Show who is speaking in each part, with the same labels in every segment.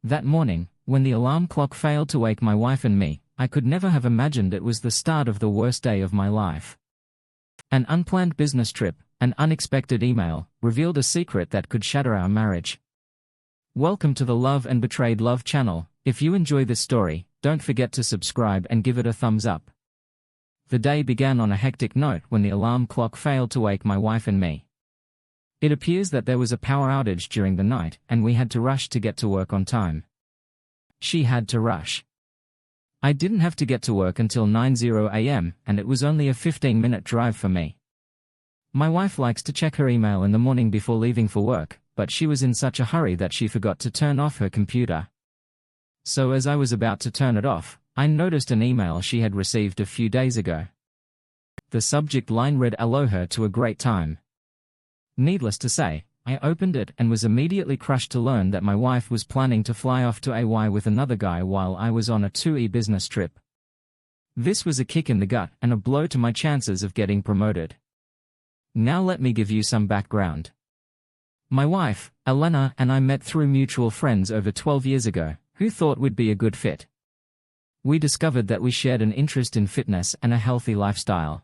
Speaker 1: That morning, when the alarm clock failed to wake my wife and me, I could never have imagined it was the start of the worst day of my life. An unplanned business trip, an unexpected email, revealed a secret that could shatter our marriage. Welcome to the Love and Betrayed Love channel. If you enjoy this story, don't forget to subscribe and give it a thumbs up. The day began on a hectic note when the alarm clock failed to wake my wife and me. It appears that there was a power outage during the night and we had to rush to get to work on time. She had to rush. I didn't have to get to work until 9:00 a.m. and it was only a 15-minute drive for me. My wife likes to check her email in the morning before leaving for work, but she was in such a hurry that she forgot to turn off her computer. So as I was about to turn it off, I noticed an email she had received a few days ago. The subject line read, "Aloha to a great time." Needless to say, I opened it and was immediately crushed to learn that my wife was planning to fly off to Awry with another guy while I was on a 2E business trip. This was a kick in the gut and a blow to my chances of getting promoted. Now let me give you some background. My wife, Elena, and I met through mutual friends over 12 years ago, who thought we'd be a good fit. We discovered that we shared an interest in fitness and a healthy lifestyle.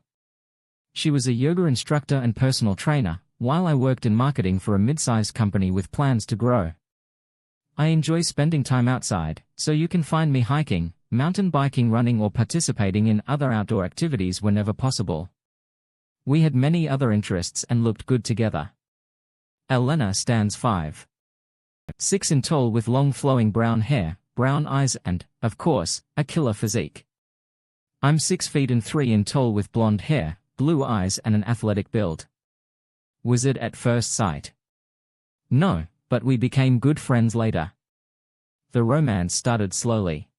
Speaker 1: She was a yoga instructor and personal trainer, while I worked in marketing for a mid-sized company with plans to grow. I enjoy spending time outside, so you can find me hiking, mountain biking, running, or participating in other outdoor activities whenever possible. We had many other interests and looked good together. Elena stands 5'6" in tall with long flowing brown hair, brown eyes and, of course, a killer physique. I'm 6'3" in tall with blonde hair, blue eyes and an athletic build. Was it at first sight? No, but we became good friends later. The romance started slowly.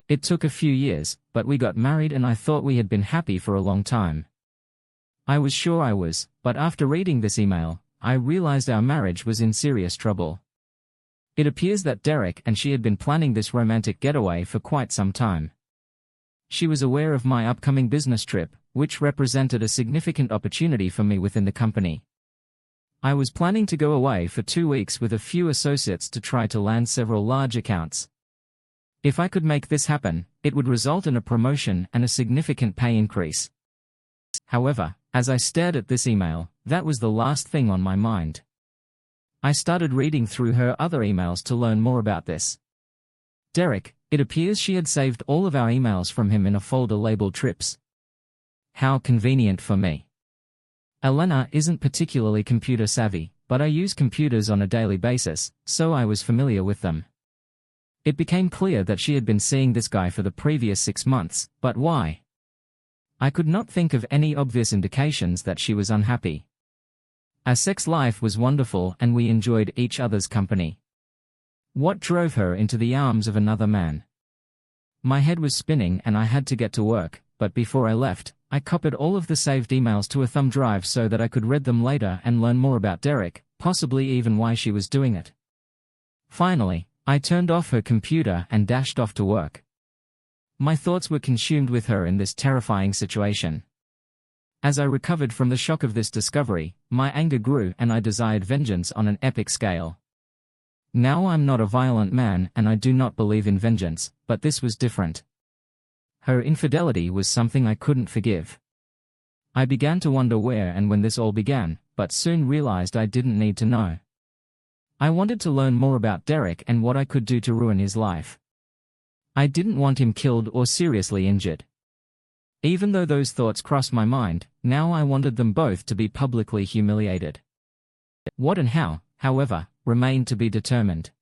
Speaker 1: It took a few years, but we got married and I thought we had been happy for a long time. I was sure I was, but after reading this email, I realized our marriage was in serious trouble. It appears that Derek and she had been planning this romantic getaway for quite some time. She was aware of my upcoming business trip, which represented a significant opportunity for me within the company. I was planning to go away for 2 weeks with a few associates to try to land several large accounts. If I could make this happen, it would result in a promotion and a significant pay increase. However, as I stared at this email, that was the last thing on my mind. I started reading through her other emails to learn more about this. Derek, it appears she had saved all of our emails from him in a folder labeled trips. How convenient for me. Elena isn't particularly computer savvy, but I use computers on a daily basis, so I was familiar with them. It became clear that she had been seeing this guy for the previous 6 months, but why? I could not think of any obvious indications that she was unhappy. Our sex life was wonderful and we enjoyed each other's company. What drove her into the arms of another man? My head was spinning and I had to get to work, but before I left, I copied all of the saved emails to a thumb drive so that I could read them later and learn more about Derek, possibly even why she was doing it. Finally, I turned off her computer and dashed off to work. My thoughts were consumed with her in this terrifying situation. As I recovered from the shock of this discovery, my anger grew and I desired vengeance on an epic scale. Now I'm not a violent man and I do not believe in vengeance, but this was different. Her infidelity was something I couldn't forgive. I began to wonder where and when this all began, but soon realized I didn't need to know. I wanted to learn more about Derek and what I could do to ruin his life. I didn't want him killed or seriously injured. Even though those thoughts crossed my mind, now I wanted them both to be publicly humiliated. What and how, however, remained to be determined.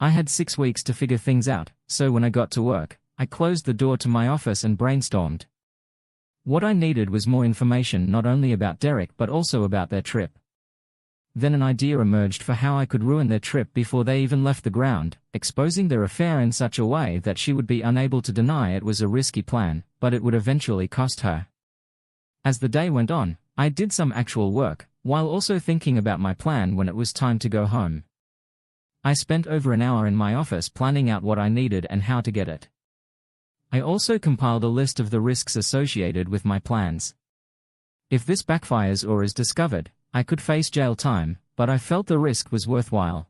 Speaker 1: I had 6 weeks to figure things out, so when I got to work, I closed the door to my office and brainstormed. What I needed was more information not only about Derek but also about their trip. Then an idea emerged for how I could ruin their trip before they even left the ground, exposing their affair in such a way that she would be unable to deny it was a risky plan, but it would eventually cost her. As the day went on, I did some actual work, while also thinking about my plan when it was time to go home. I spent over an hour in my office planning out what I needed and how to get it. I also compiled a list of the risks associated with my plans. If this backfires or is discovered, I could face jail time, but I felt the risk was worthwhile.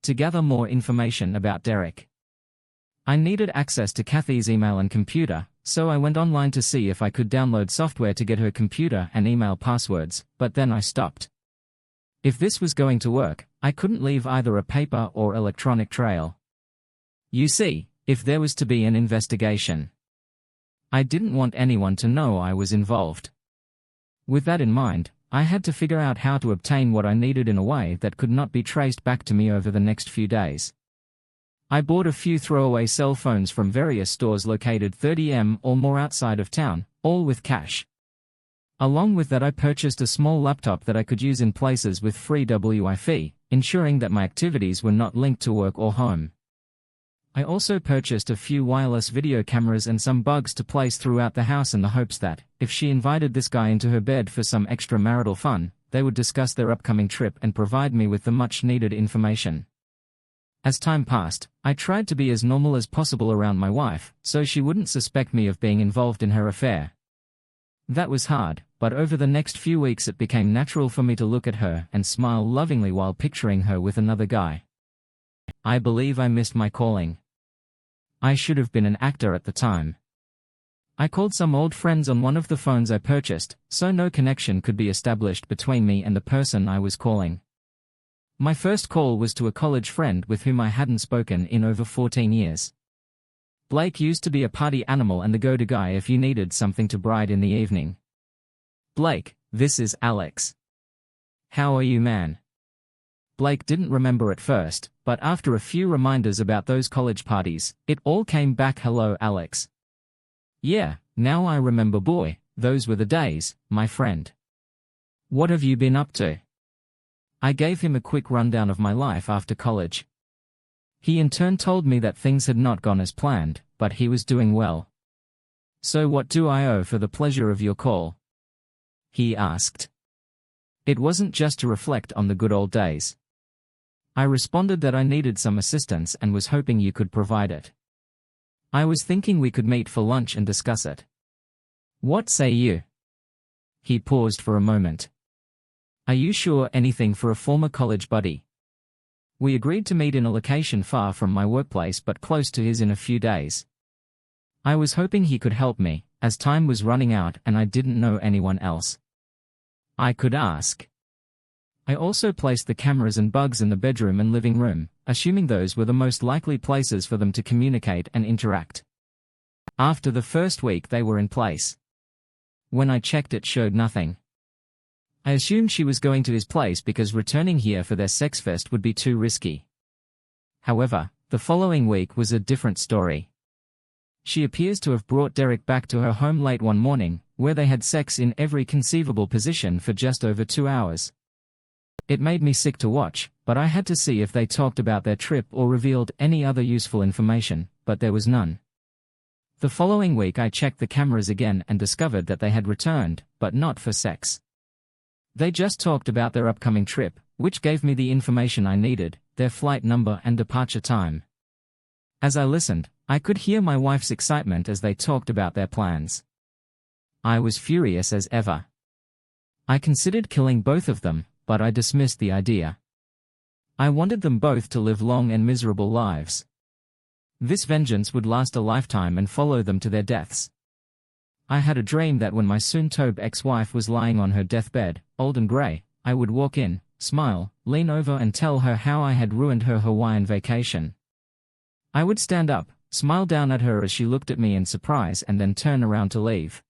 Speaker 1: to gather more information about Derek. I needed access to Kathy's email and computer, so I went online to see if I could download software to get her computer and email passwords, but then I stopped. If this was going to work, I couldn't leave either a paper or electronic trail. You see, if there was to be an investigation, I didn't want anyone to know I was involved. With that in mind, I had to figure out how to obtain what I needed in a way that could not be traced back to me over the next few days. I bought a few throwaway cell phones from various stores located 30 m or more outside of town, all with cash. Along with that, I purchased a small laptop that I could use in places with free Wi-Fi, ensuring that my activities were not linked to work or home. I also purchased a few wireless video cameras and some bugs to place throughout the house in the hopes that, if she invited this guy into her bed for some extramarital fun, they would discuss their upcoming trip and provide me with the much-needed information. As time passed, I tried to be as normal as possible around my wife, so she wouldn't suspect me of being involved in her affair. That was hard, but over the next few weeks it became natural for me to look at her and smile lovingly while picturing her with another guy. I believe I missed my calling. I should have been an actor at the time. I called some old friends on one of the phones I purchased, so no connection could be established between me and the person I was calling. My first call was to a college friend with whom I hadn't spoken in over 14 years. Blake used to be a party animal and the go-to guy if you needed something to brighten in the evening. Blake, this is Alex. How are you, man? Blake didn't remember at first, but after a few reminders about those college parties, it all came back. Hello, Alex. Yeah, now I remember, boy, those were the days, my friend. What have you been up to? I gave him a quick rundown of my life after college. He in turn told me that things had not gone as planned, but he was doing well. So what do I owe for the pleasure of your call? He asked. It wasn't just to reflect on the good old days. I responded that I needed some assistance and was hoping you could provide it. I was thinking we could meet for lunch and discuss it. What say you? He paused for a moment. Are you sure? Anything for a former college buddy? We agreed to meet in a location far from my workplace but close to his in a few days. I was hoping he could help me, as time was running out and I didn't know anyone else I could ask. I also placed the cameras and bugs in the bedroom and living room, assuming those were the most likely places for them to communicate and interact. After the first week they were in place. When I checked, it showed nothing. I assumed she was going to his place because returning here for their sex fest would be too risky. However, the following week was a different story. She appears to have brought Derek back to her home late one morning, where they had sex in every conceivable position for just over 2 hours. It made me sick to watch, but I had to see if they talked about their trip or revealed any other useful information, but there was none. The following week I checked the cameras again and discovered that they had returned, but not for sex. They just talked about their upcoming trip, which gave me the information I needed, their flight number and departure time. As I listened, I could hear my wife's excitement as they talked about their plans. I was furious as ever. I considered killing both of them, but I dismissed the idea. I wanted them both to live long and miserable lives. This vengeance would last a lifetime and follow them to their deaths. I had a dream that when my soon-to-be ex-wife was lying on her deathbed, old and grey, I would walk in, smile, lean over and tell her how I had ruined her Hawaiian vacation. I would stand up, smile down at her as she looked at me in surprise and then turn around to leave.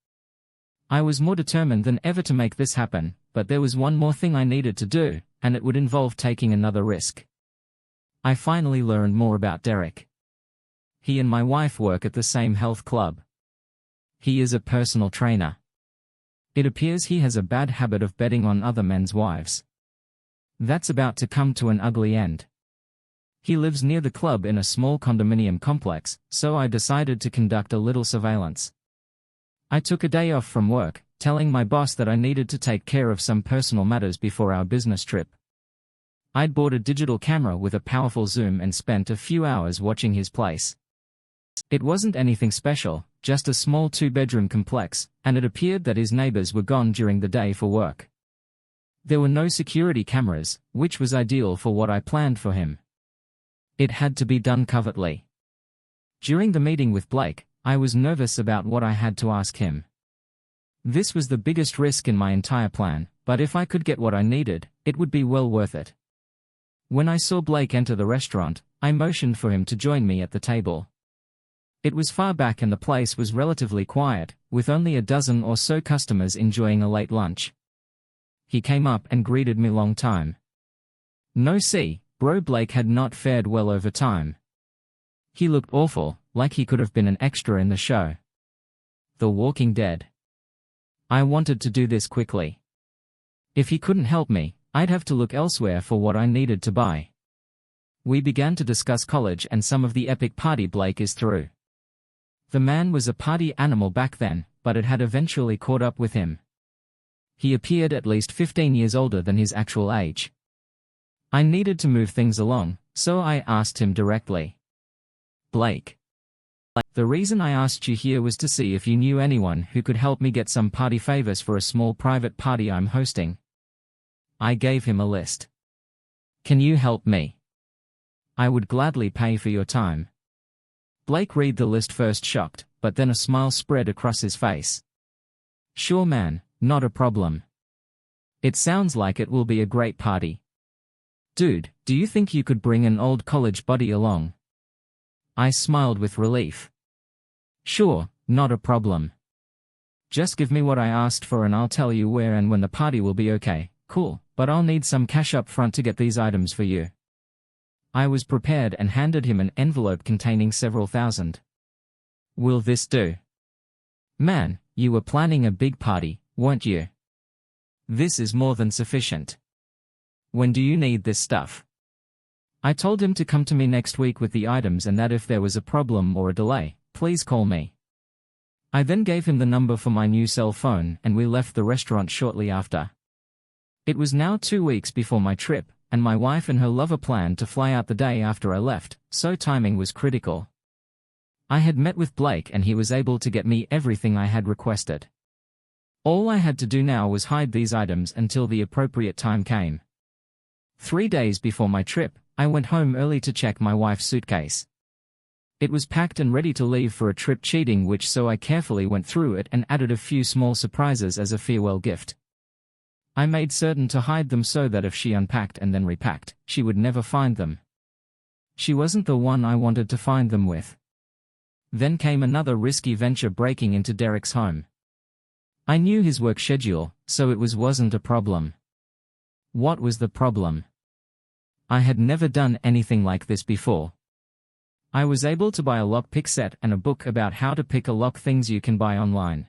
Speaker 1: I was more determined than ever to make this happen, but there was one more thing I needed to do, and it would involve taking another risk. I finally learned more about Derek. He and my wife work at the same health club. He is a personal trainer. It appears he has a bad habit of betting on other men's wives. That's about to come to an ugly end. He lives near the club in a small condominium complex, so I decided to conduct a little surveillance. I took a day off from work, telling my boss that I needed to take care of some personal matters before our business trip. I'd bought a digital camera with a powerful zoom and spent a few hours watching his place. It wasn't anything special, just a small 2-bedroom complex, and it appeared that his neighbors were gone during the day for work. There were no security cameras, which was ideal for what I planned for him. It had to be done covertly. During the meeting with Blake, I was nervous about what I had to ask him. This was the biggest risk in my entire plan, but if I could get what I needed, it would be well worth it. When I saw Blake enter the restaurant, I motioned for him to join me at the table. It was far back and the place was relatively quiet, with only a dozen or so customers enjoying a late lunch. He came up and greeted me long time. No see, bro, Blake had not fared well over time. He looked awful, like he could have been an extra in the show The Walking Dead. I wanted to do this quickly. If he couldn't help me, I'd have to look elsewhere for what I needed to buy. We began to discuss college and some of the epic party Blake is through. The man was a party animal back then, but it had eventually caught up with him. He appeared at least 15 years older than his actual age. I needed to move things along, so I asked him directly. Blake. The reason I asked you here was to see if you knew anyone who could help me get some party favors for a small private party I'm hosting. I gave him a list. Can you help me? I would gladly pay for your time. Blake read the list first shocked, but then a smile spread across his face. Sure man, not a problem. It sounds like it will be a great party. Dude, do you think you could bring an old college buddy along? I smiled with relief. Sure, not a problem. Just give me what I asked for and I'll tell you where and when the party will be. Okay, cool, but I'll need some cash up front to get these items for you. I was prepared and handed him an envelope containing several thousand. Will this do? Man, you were planning a big party, weren't you? This is more than sufficient. When do you need this stuff? I told him to come to me next week with the items and that if there was a problem or a delay, please call me. I then gave him the number for my new cell phone and we left the restaurant shortly after. It was now 2 weeks before my trip, and my wife and her lover planned to fly out the day after I left, so timing was critical. I had met with Blake and he was able to get me everything I had requested. All I had to do now was hide these items until the appropriate time came. 3 days before my trip, I went home early to check my wife's suitcase. It was packed and ready to leave for a trip cheating which so I carefully went through it and added a few small surprises as a farewell gift. I made certain to hide them so that if she unpacked and then repacked, she would never find them. She wasn't the one I wanted to find them with. Then came another risky venture, breaking into Derek's home. I knew his work schedule, so it wasn't a problem. What was the problem? I had never done anything like this before. I was able to buy a lockpick set and a book about how to pick a lock, things you can buy online.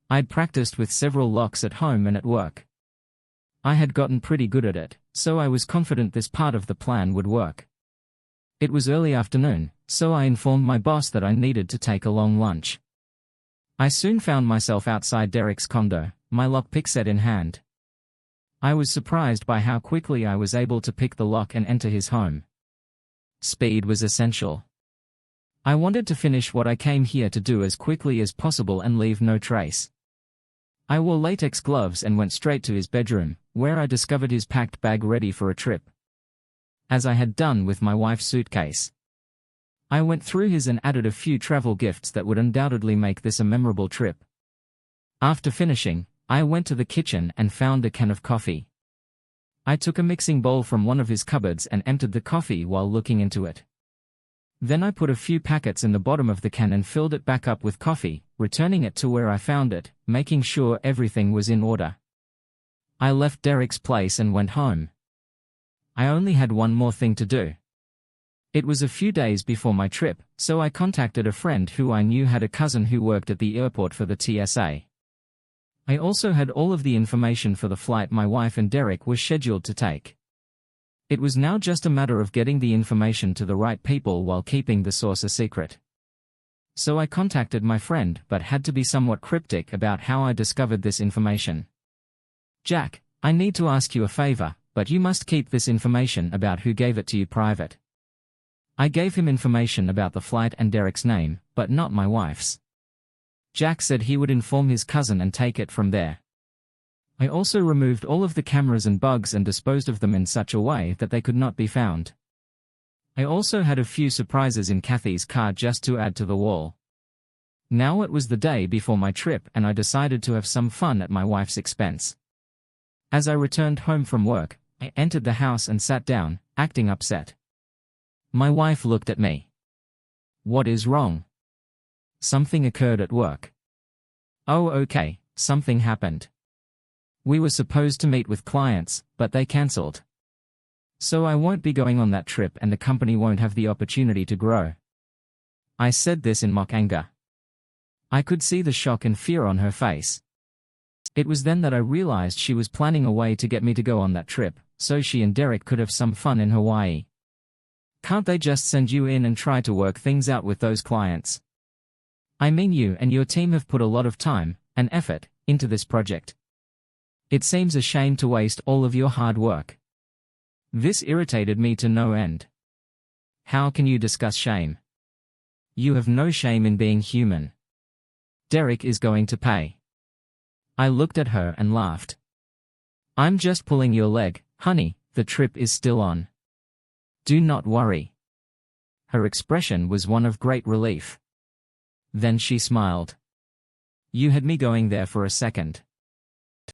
Speaker 1: I'd practiced with several locks at home and at work. I had gotten pretty good at it, so I was confident this part of the plan would work. It was early afternoon, so I informed my boss that I needed to take a long lunch. I soon found myself outside Derek's condo, my lockpick set in hand. I was surprised by how quickly I was able to pick the lock and enter his home. Speed was essential. I wanted to finish what I came here to do as quickly as possible and leave no trace. I wore latex gloves and went straight to his bedroom, where I discovered his packed bag ready for a trip. As I had done with my wife's suitcase. I went through his and added a few travel gifts that would undoubtedly make this a memorable trip. After finishing, I went to the kitchen and found a can of coffee. I took a mixing bowl from one of his cupboards and emptied the coffee while looking into it. Then I put a few packets in the bottom of the can and filled it back up with coffee, returning it to where I found it, making sure everything was in order. I left Derek's place and went home. I only had one more thing to do. It was a few days before my trip, so I contacted a friend who I knew had a cousin who worked at the airport for the TSA. I also had all of the information for the flight my wife and Derek were scheduled to take. It was now just a matter of getting the information to the right people while keeping the source a secret. So I contacted my friend but had to be somewhat cryptic about how I discovered this information. Jack, I need to ask you a favor, but you must keep this information about who gave it to you private. I gave him information about the flight and Derek's name, but not my wife's. Jack said he would inform his cousin and take it from there. I also removed all of the cameras and bugs and disposed of them in such a way that they could not be found. I also had a few surprises in Kathy's car just to add to the wall. Now it was the day before my trip and I decided to have some fun at my wife's expense. As I returned home from work, I entered the house and sat down, acting upset. My wife looked at me. "What is wrong?" "Something occurred at work." "Oh, okay, something happened. We were supposed to meet with clients, but they cancelled. So I won't be going on that trip and the company won't have the opportunity to grow." I said this in mock anger. I could see the shock and fear on her face. It was then that I realized she was planning a way to get me to go on that trip, so she and Derek could have some fun in Hawaii. Can't they just send you in and try to work things out with those clients? I mean, you and your team have put a lot of time and effort into this project. It seems a shame to waste all of your hard work. This irritated me to no end. How can you discuss shame? You have no shame in being human. Derek is going to pay. I looked at her and laughed. I'm just pulling your leg, honey, the trip is still on. Do not worry. Her expression was one of great relief. Then she smiled. You had me going there for a second.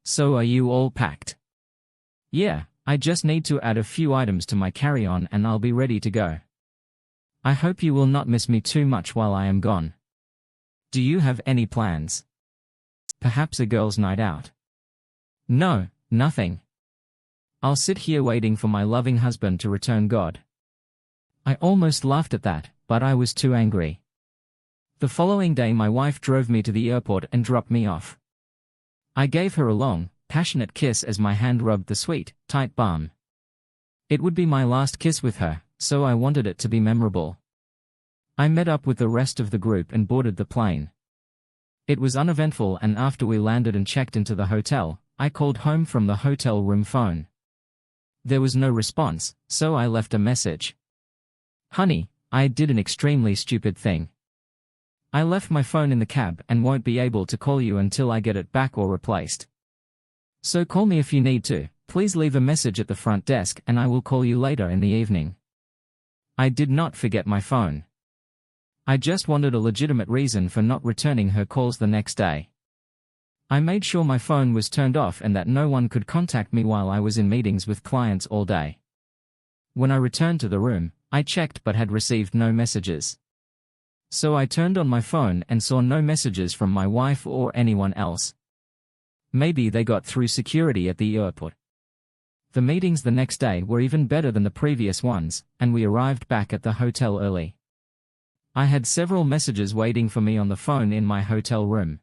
Speaker 1: So are you all packed? Yeah, I just need to add a few items to my carry-on and I'll be ready to go. I hope you will not miss me too much while I am gone. Do you have any plans? Perhaps a girls' night out? No, nothing. I'll sit here waiting for my loving husband to return. God. I almost laughed at that, but I was too angry. The following day my wife drove me to the airport and dropped me off. I gave her a long, passionate kiss as my hand rubbed the sweet, tight balm. It would be my last kiss with her, so I wanted it to be memorable. I met up with the rest of the group and boarded the plane. It was uneventful, and after we landed and checked into the hotel, I called home from the hotel room phone. There was no response, so I left a message. Honey, I did an extremely stupid thing. I left my phone in the cab and won't be able to call you until I get it back or replaced. So call me if you need to. Please leave a message at the front desk and I will call you later in the evening. I did not forget my phone. I just wanted a legitimate reason for not returning her calls the next day. I made sure my phone was turned off and that no one could contact me while I was in meetings with clients all day. When I returned to the room, I checked but had received no messages. So I turned on my phone and saw no messages from my wife or anyone else. Maybe they got through security at the airport. The meetings the next day were even better than the previous ones, and we arrived back at the hotel early. I had several messages waiting for me on the phone in my hotel room.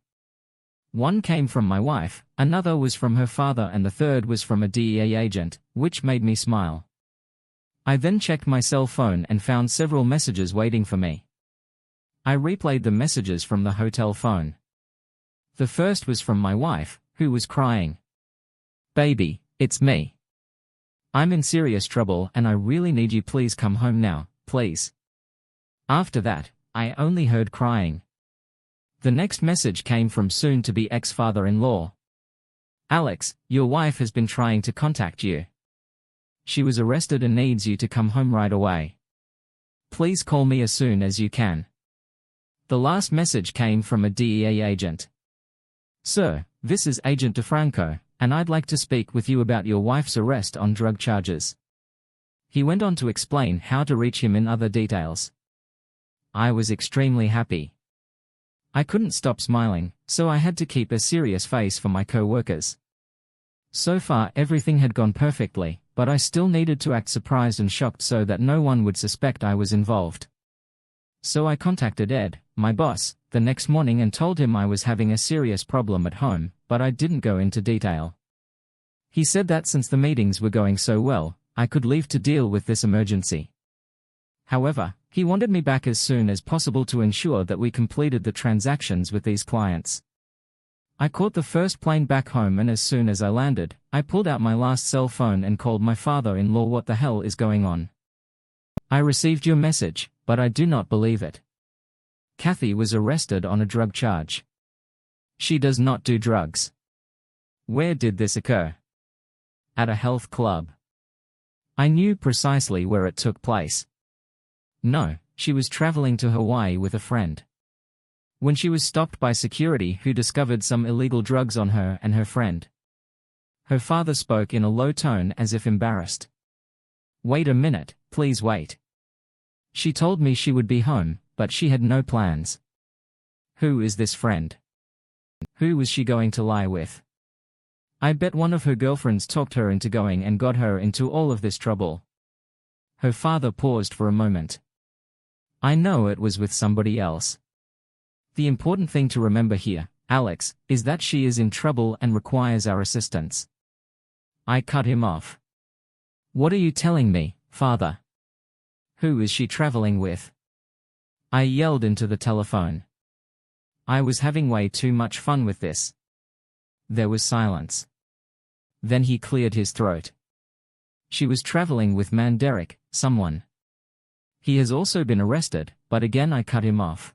Speaker 1: One came from my wife, another was from her father, and the third was from a DEA agent, which made me smile. I then checked my cell phone and found several messages waiting for me. I replayed the messages from the hotel phone. The first was from my wife, who was crying. Baby, it's me. I'm in serious trouble and I really need you. Please come home now, please. After that, I only heard crying. The next message came from soon-to-be ex-father-in-law. Alex, your wife has been trying to contact you. She was arrested and needs you to come home right away. Please call me as soon as you can. The last message came from a DEA agent. Sir, this is Agent DeFranco, and I'd like to speak with you about your wife's arrest on drug charges. He went on to explain how to reach him in other details. I was extremely happy. I couldn't stop smiling, so I had to keep a serious face for my co-workers. So far everything had gone perfectly, but I still needed to act surprised and shocked so that no one would suspect I was involved. So I contacted Ed, my boss, the next morning and told him I was having a serious problem at home, but I didn't go into detail. He said that since the meetings were going so well, I could leave to deal with this emergency. However, he wanted me back as soon as possible to ensure that we completed the transactions with these clients. I caught the first plane back home, and as soon as I landed, I pulled out my last cell phone and called my father-in-law. What the hell is going on? I received your message, but I do not believe it. Kathy was arrested on a drug charge. She does not do drugs. Where did this occur? At a health club. I knew precisely where it took place. No, she was traveling to Hawaii with a friend. When she was stopped by security who discovered some illegal drugs on her and her friend. Her father spoke in a low tone as if embarrassed. Wait a minute, please wait. She told me she would be home, but she had no plans. Who is this friend? Who was she going to lie with? I bet one of her girlfriends talked her into going and got her into all of this trouble. Her father paused for a moment. I know it was with somebody else. The important thing to remember here, Alex, is that she is in trouble and requires our assistance. I cut him off. What are you telling me, father? Who is she traveling with? I yelled into the telephone. I was having way too much fun with this. There was silence. Then he cleared his throat. She was traveling with man Derek, someone. He has also been arrested, but again I cut him off.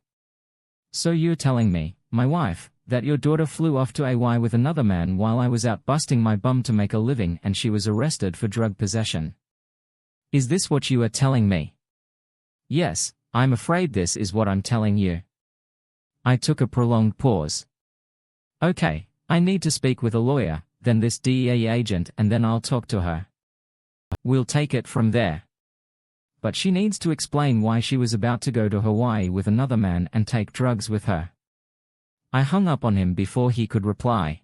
Speaker 1: So you're telling me, my wife, that your daughter flew off to AY with another man while I was out busting my bum to make a living and she was arrested for drug possession? Is this what you are telling me? Yes, I'm afraid this is what I'm telling you. I took a prolonged pause. Okay, I need to speak with a lawyer, then this DEA agent, and then I'll talk to her. We'll take it from there. But she needs to explain why she was about to go to Hawaii with another man and take drugs with her. I hung up on him before he could reply.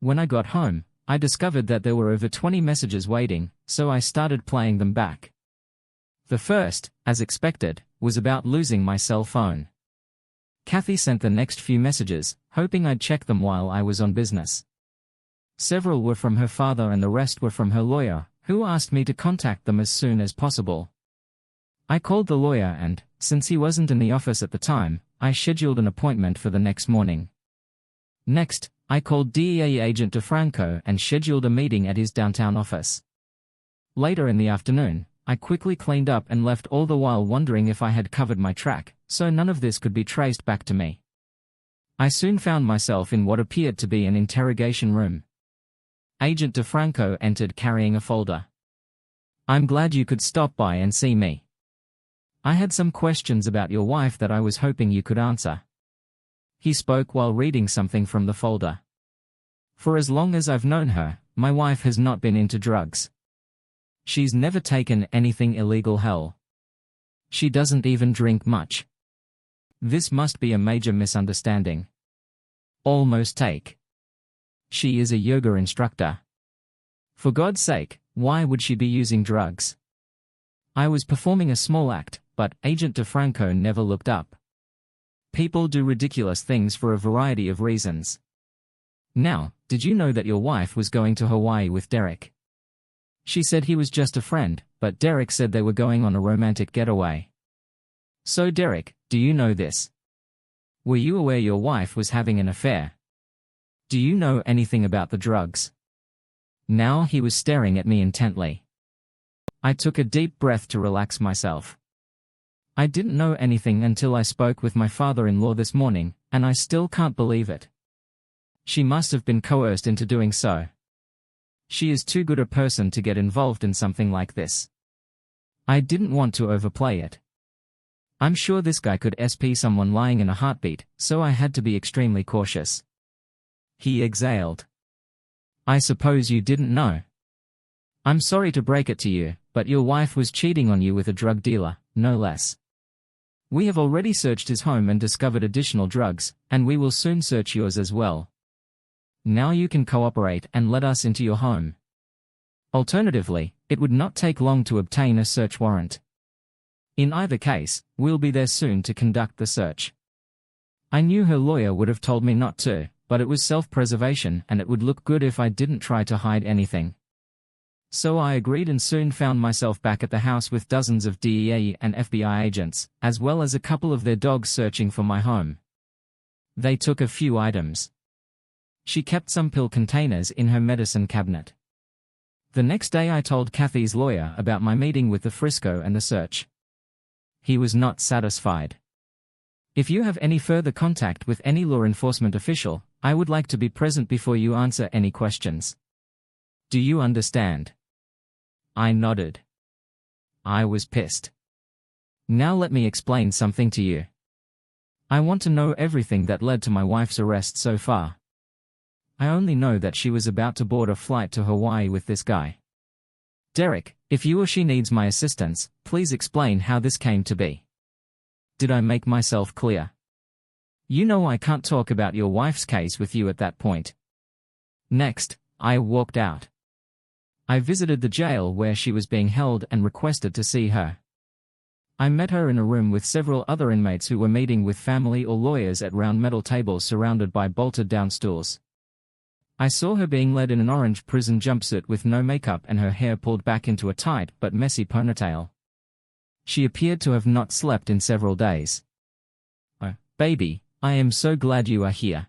Speaker 1: When I got home, I discovered that there were over 20 messages waiting, so I started playing them back. The first, as expected, was about losing my cell phone. Kathy sent the next few messages, hoping I'd check them while I was on business. Several were from her father and the rest were from her lawyer, who asked me to contact them as soon as possible. I called the lawyer and, since he wasn't in the office at the time, I scheduled an appointment for the next morning. Next, I called DEA agent DeFranco and scheduled a meeting at his downtown office. Later in the afternoon, I quickly cleaned up and left, all the while wondering if I had covered my track, so none of this could be traced back to me. I soon found myself in what appeared to be an interrogation room. Agent DeFranco entered carrying a folder. I'm glad you could stop by and see me. I had some questions about your wife that I was hoping you could answer. He spoke while reading something from the folder. For as long as I've known her, my wife has not been into drugs. She's never taken anything illegal, hell. She doesn't even drink much. This must be a major misunderstanding. Almost take. She is a yoga instructor. For God's sake, why would she be using drugs? I was performing a small act, but Agent DeFranco never looked up. People do ridiculous things for a variety of reasons. Now, did you know that your wife was going to Hawaii with Derek? She said he was just a friend, but Derek said they were going on a romantic getaway. So Derek, do you know this? Were you aware your wife was having an affair? Do you know anything about the drugs? Now he was staring at me intently. I took a deep breath to relax myself. I didn't know anything until I spoke with my father-in-law this morning, and I still can't believe it. She must have been coerced into doing so. She is too good a person to get involved in something like this. I didn't want to overplay it. I'm sure this guy could SP someone lying in a heartbeat, so I had to be extremely cautious. He exhaled. I suppose you didn't know. I'm sorry to break it to you, but your wife was cheating on you with a drug dealer, no less. We have already searched his home and discovered additional drugs, and we will soon search yours as well. Now you can cooperate and let us into your home. Alternatively, it would not take long to obtain a search warrant. In either case, we'll be there soon to conduct the search. I knew her lawyer would have told me not to, but it was self-preservation and it would look good if I didn't try to hide anything. So I agreed and soon found myself back at the house with dozens of DEA and FBI agents, as well as a couple of their dogs searching for my home. They took a few items. She kept some pill containers in her medicine cabinet. The next day I told Kathy's lawyer about my meeting with the Frisco and the search. He was not satisfied. If you have any further contact with any law enforcement official, I would like to be present before you answer any questions. Do you understand? I nodded. I was pissed. Now let me explain something to you. I want to know everything that led to my wife's arrest so far. I only know that she was about to board a flight to Hawaii with this guy. Derek, if you or she needs my assistance, please explain how this came to be. Did I make myself clear? You know I can't talk about your wife's case with you at that point. Next, I walked out. I visited the jail where she was being held and requested to see her. I met her in a room with several other inmates who were meeting with family or lawyers at round metal tables surrounded by bolted-down stools. I saw her being led in an orange prison jumpsuit with no makeup and her hair pulled back into a tight but messy ponytail. She appeared to have not slept in several days. "Oh, baby, I am so glad you are here,"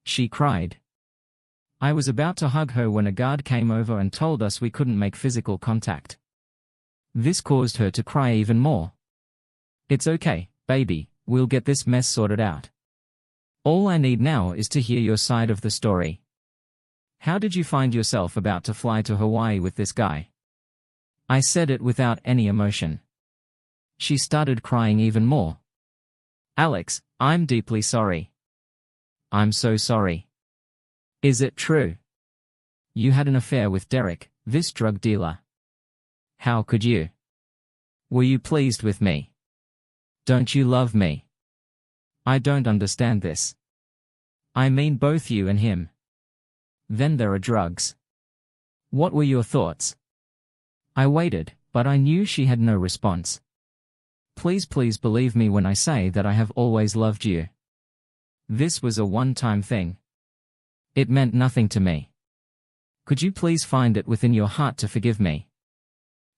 Speaker 1: she cried. I was about to hug her when a guard came over and told us we couldn't make physical contact. This caused her to cry even more. "It's okay, baby, we'll get this mess sorted out. All I need now is to hear your side of the story. How did you find yourself about to fly to Hawaii with this guy?" I said it without any emotion. She started crying even more. "Alex, I'm deeply sorry. I'm so sorry. Is it true? You had an affair with Derek, this drug dealer. How could you? Were you pleased with me? Don't you love me? I don't understand this. I mean both you and him. Then there are drugs. What were your thoughts?" I waited, but I knew she had no response. Please believe me when I say that I have always loved you. This was a one-time thing. It meant nothing to me. Could you please find it within your heart to forgive me?"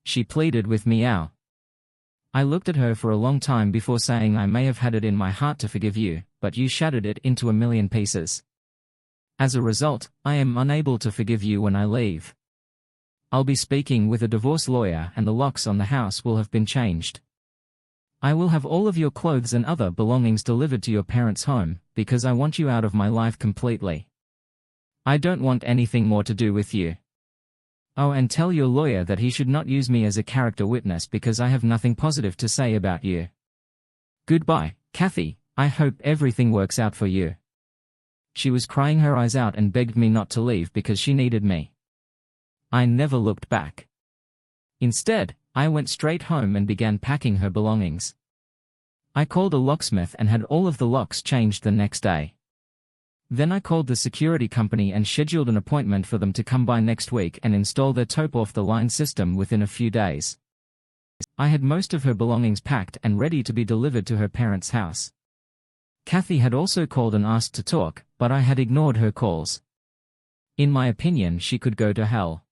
Speaker 1: She pleaded with me out. I looked at her for a long time before saying, "I may have had it in my heart to forgive you, but you shattered it into a million pieces. As a result, I am unable to forgive you when I leave. I'll be speaking with a divorce lawyer and the locks on the house will have been changed. I will have all of your clothes and other belongings delivered to your parents' home, because I want you out of my life completely. I don't want anything more to do with you. Oh, and tell your lawyer that he should not use me as a character witness because I have nothing positive to say about you. Goodbye, Kathy, I hope everything works out for you." She was crying her eyes out and begged me not to leave because she needed me. I never looked back. Instead, I went straight home and began packing her belongings. I called a locksmith and had all of the locks changed the next day. Then I called the security company and scheduled an appointment for them to come by next week and install their top-off-the-line system within a few days. I had most of her belongings packed and ready to be delivered to her parents' house. Kathy had also called and asked to talk, but I had ignored her calls. In my opinion, she could go to hell.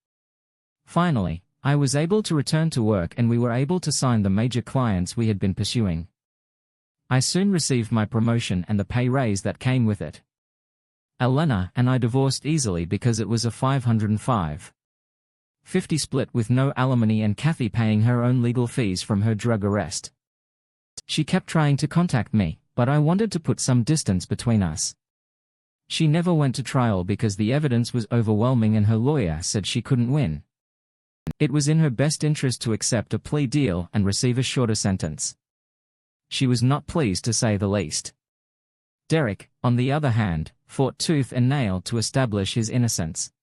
Speaker 1: Finally, I was able to return to work and we were able to sign the major clients we had been pursuing. I soon received my promotion and the pay raise that came with it. Elena and I divorced easily because it was a 505-50 split with no alimony and Kathy paying her own legal fees from her drug arrest. She kept trying to contact me, but I wanted to put some distance between us. She never went to trial because the evidence was overwhelming and her lawyer said she couldn't win. It was in her best interest to accept a plea deal and receive a shorter sentence. She was not pleased, to say the least. Derek, on the other hand, fought tooth and nail to establish his innocence.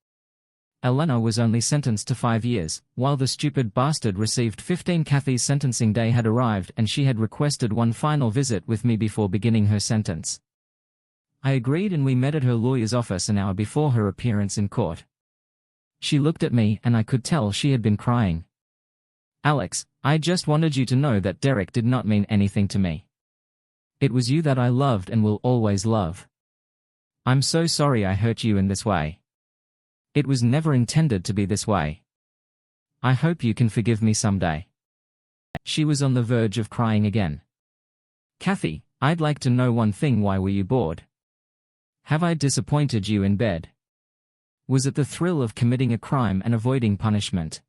Speaker 1: Elena was only sentenced to 5 years, while the stupid bastard received 15. Kathy's sentencing day had arrived and she had requested one final visit with me before beginning her sentence. I agreed and we met at her lawyer's office an hour before her appearance in court. She looked at me and I could tell she had been crying. "Alex, I just wanted you to know that Derek did not mean anything to me. It was you that I loved and will always love. I'm so sorry I hurt you in this way. It was never intended to be this way. I hope you can forgive me someday." She was on the verge of crying again. "Kathy, I'd like to know one thing. Why were you bored? Have I disappointed you in bed? Was it the thrill of committing a crime and avoiding punishment?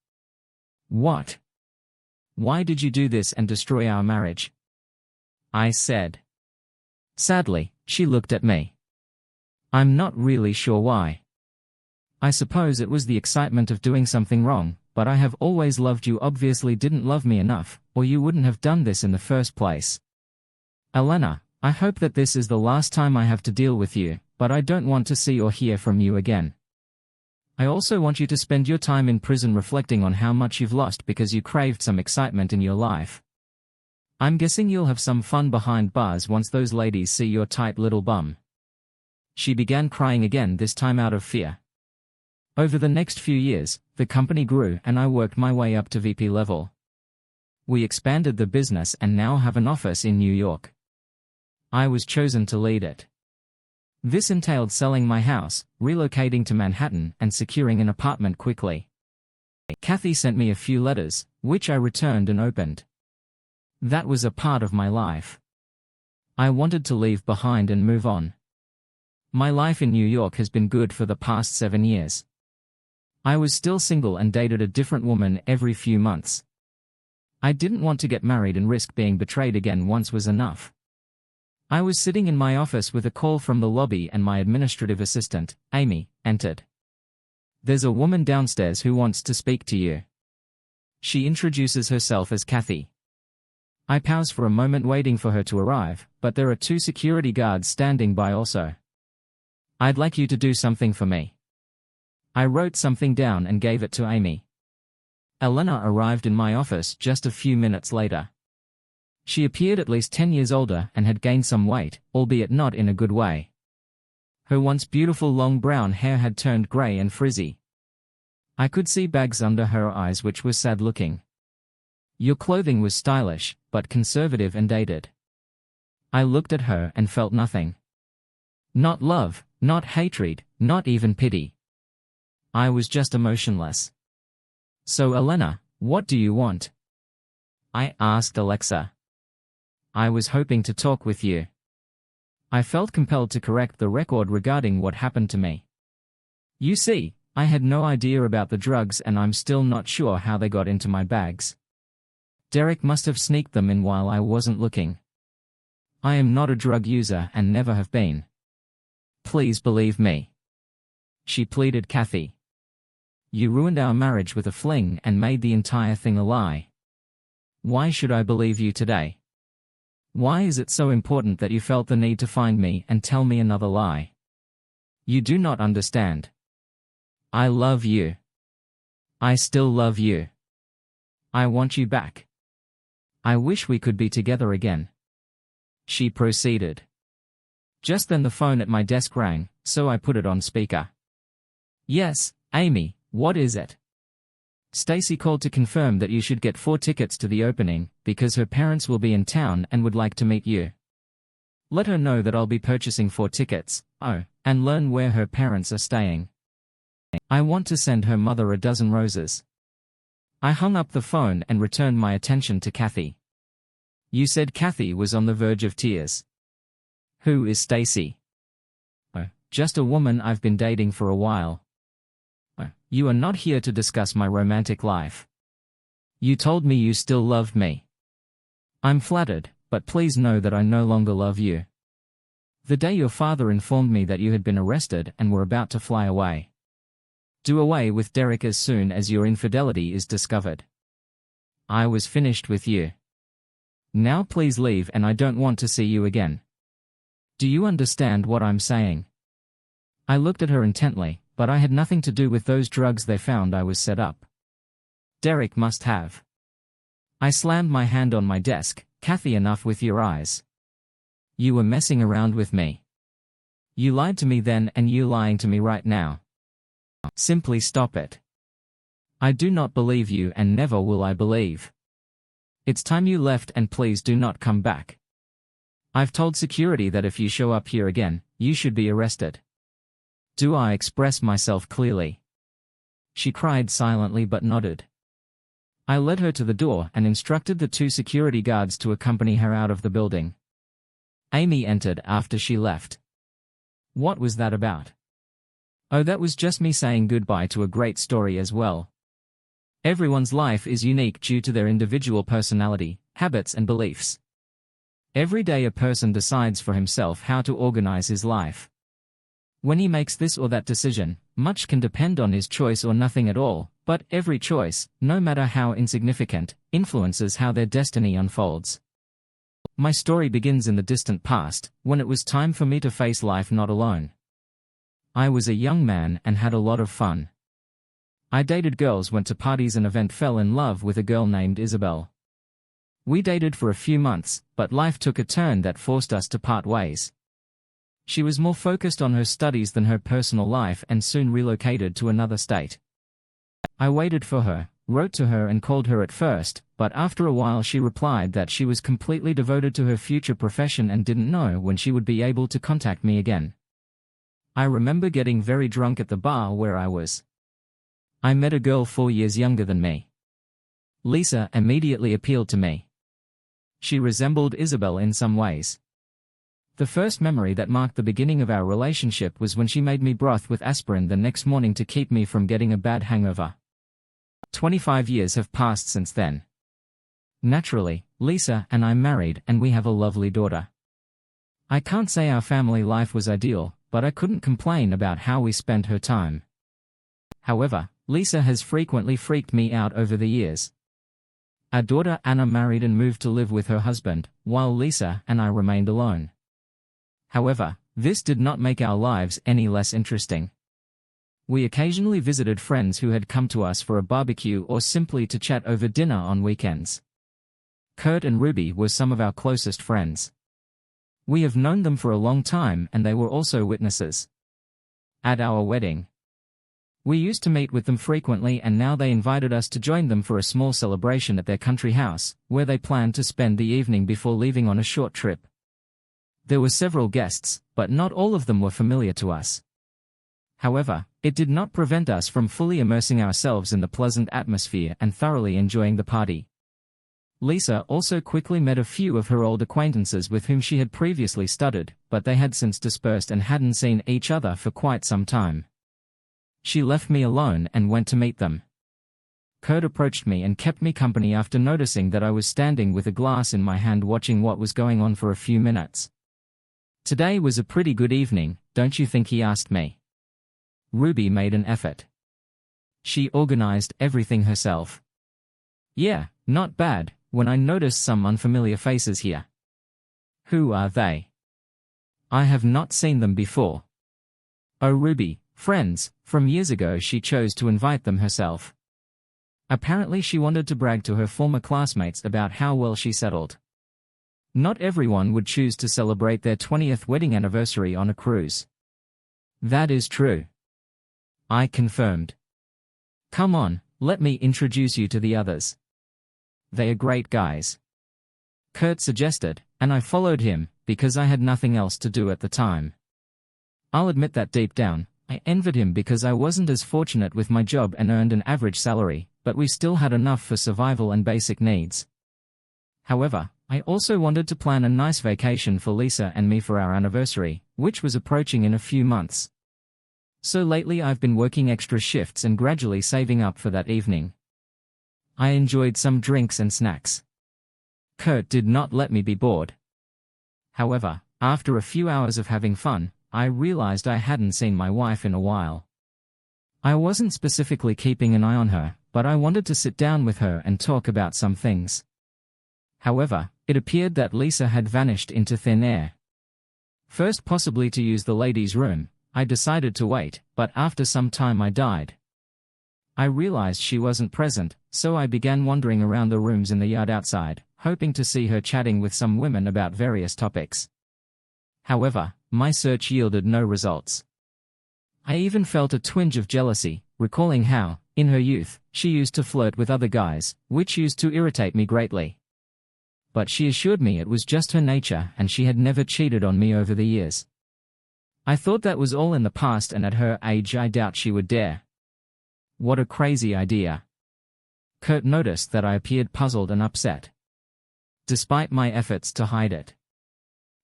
Speaker 1: What? Why did you do this and destroy our marriage?" I said. Sadly, she looked at me. "I'm not really sure why. I suppose it was the excitement of doing something wrong, but I have always loved you. Obviously didn't love me enough, or you wouldn't have done this in the first place. Elena, I hope that this is the last time I have to deal with you, but I don't want to see or hear from you again. I also want you to spend your time in prison reflecting on how much you've lost because you craved some excitement in your life. I'm guessing you'll have some fun behind bars once those ladies see your tight little bum." She began crying again, this time out of fear. Over the next few years, the company grew and I worked my way up to VP level. We expanded the business and now have an office in New York. I was chosen to lead it. This entailed selling my house, relocating to Manhattan, and securing an apartment quickly. Kathy sent me a few letters, which I returned and opened. That was a part of my life. I wanted to leave behind and move on. My life in New York has been good for the past 7 years. I was still single and dated a different woman every few months. I didn't want to get married and risk being betrayed again. Once was enough. I was sitting in my office with a call from the lobby and my administrative assistant, Amy, entered. "There's a woman downstairs who wants to speak to you." She introduces herself as Kathy. I pause for a moment waiting for her to arrive, but there are 2 security guards standing by also. "I'd like you to do something for me." I wrote something down and gave it to Amy. Elena arrived in my office just a few minutes later. She appeared at least 10 years older and had gained some weight, albeit not in a good way. Her once beautiful long brown hair had turned gray and frizzy. I could see bags under her eyes which were sad looking. "Your clothing was stylish, but conservative and dated." I looked at her and felt nothing. Not love, not hatred, not even pity. I was just emotionless. "So Elena, what do you want?" I asked Alexa. "I was hoping to talk with you." I felt compelled to correct the record regarding what happened to me. You see, I had no idea about the drugs and I'm still not sure how they got into my bags. Derek must have sneaked them in while I wasn't looking. I am not a drug user and never have been. "Please believe me," she pleaded. "Kathy, you ruined our marriage with a fling and made the entire thing a lie. Why should I believe you today? Why is it so important that you felt the need to find me and tell me another lie? You do not understand. I love you. I still love you. I want you back. I wish we could be together again," she proceeded. Just then the phone at my desk rang, so I put it on speaker. "Yes, Amy, what is it?" "Stacy called to confirm that you should get 4 tickets to the opening, because her parents will be in town and would like to meet you. Let her know that I'll be purchasing 4 tickets, and learn where her parents are staying. I want to send her mother a dozen roses." I hung up the phone and returned my attention to Kathy. "You said Kathy was on the verge of tears. Who is Stacy?" "Just a woman I've been dating for a while." "You are not here to discuss my romantic life. You told me you still loved me." "I'm flattered, but please know that I no longer love you. The day your father informed me that you had been arrested and were about to fly away. Do away with Derek as soon as your infidelity is discovered. I was finished with you. Now please leave and I don't want to see you again. Do you understand what I'm saying?" I looked at her intently, but I had nothing to do with those drugs they found I was set up. Derek must have. I slammed my hand on my desk. "Kathy, enough with your eyes. You were messing around with me. You lied to me then and you lying to me right now. Simply stop it. I do not believe you and never will I believe. It's time you left and please do not come back. I've told security that if you show up here again, you should be arrested. Do I express myself clearly?" She cried silently but nodded. I led her to the door and instructed the 2 security guards to accompany her out of the building. Amy entered after she left. "What was that about?" "Oh, that was just me saying goodbye to a great story as well. Everyone's life is unique due to their individual personality, habits and beliefs. Every day a person decides for himself how to organize his life. When he makes this or that decision, much can depend on his choice or nothing at all, But every choice, no matter how insignificant, influences how their destiny unfolds. My story begins in the distant past, when it was time for me to face life not alone. I was a young man and had a lot of fun. I dated girls, went to parties and events, fell in love with a girl named Isabel. We dated for a few months, but life took a turn that forced us to part ways. She was more focused on her studies than her personal life and soon relocated to another state. I waited for her, wrote to her and called her at first, but after a while she replied that she was completely devoted to her future profession and didn't know when she would be able to contact me again. I remember getting very drunk at the bar where I was. I met a girl 4 years younger than me. Lisa immediately appealed to me. She resembled Isabel in some ways. The first memory that marked the beginning of our relationship was when she made me broth with aspirin the next morning to keep me from getting a bad hangover. 25 years have passed since then. Naturally, Lisa and I married and we have a lovely daughter. I can't say our family life was ideal, but I couldn't complain about how we spent her time. However, Lisa has frequently freaked me out over the years. Our daughter Anna married and moved to live with her husband, while Lisa and I remained alone. However, this did not make our lives any less interesting. We occasionally visited friends who had come to us for a barbecue or simply to chat over dinner on weekends. Kurt and Ruby were some of our closest friends. We have known them for a long time and they were also witnesses at our wedding. We used to meet with them frequently and now they invited us to join them for a small celebration at their country house, where they planned to spend the evening before leaving on a short trip. There were several guests, but not all of them were familiar to us. However, it did not prevent us from fully immersing ourselves in the pleasant atmosphere and thoroughly enjoying the party. Lisa also quickly met a few of her old acquaintances with whom she had previously studied, but they had since dispersed and hadn't seen each other for quite some time. She left me alone and went to meet them. Kurt approached me and kept me company after noticing that I was standing with a glass in my hand watching what was going on for a few minutes. "Today was a pretty good evening, don't you think?" he asked me. Ruby made an effort. She organized everything herself. "Yeah, not bad, when I noticed some unfamiliar faces here." "Who are they?" "I have not seen them before." "Oh, Ruby, friends, from years ago." She chose to invite them herself. Apparently she wanted to brag to her former classmates about how well she settled. Not everyone would choose to celebrate their 20th wedding anniversary on a cruise. "That is true," I confirmed. "Come on, let me introduce you to the others. They are great guys," Kurt suggested, and I followed him, because I had nothing else to do at the time. I'll admit that deep down, I envied him because I wasn't as fortunate with my job and earned an average salary, but we still had enough for survival and basic needs. However, I also wanted to plan a nice vacation for Lisa and me for our anniversary, which was approaching in a few months. So lately I've been working extra shifts and gradually saving up for that evening. I enjoyed some drinks and snacks. Kurt did not let me be bored. However, after a few hours of having fun, I realized I hadn't seen my wife in a while. I wasn't specifically keeping an eye on her, but I wanted to sit down with her and talk about some things. However, it appeared that Lisa had vanished into thin air. First, possibly to use the ladies' room, I decided to wait, but after some time I died. I realized she wasn't present, so I began wandering around the rooms in the yard outside, hoping to see her chatting with some women about various topics. However, my search yielded no results. I even felt a twinge of jealousy, recalling how, in her youth, she used to flirt with other guys, which used to irritate me greatly. But she assured me it was just her nature and she had never cheated on me over the years. I thought that was all in the past, and at her age I doubt she would dare. What a crazy idea. Kurt noticed that I appeared puzzled and upset, despite my efforts to hide it.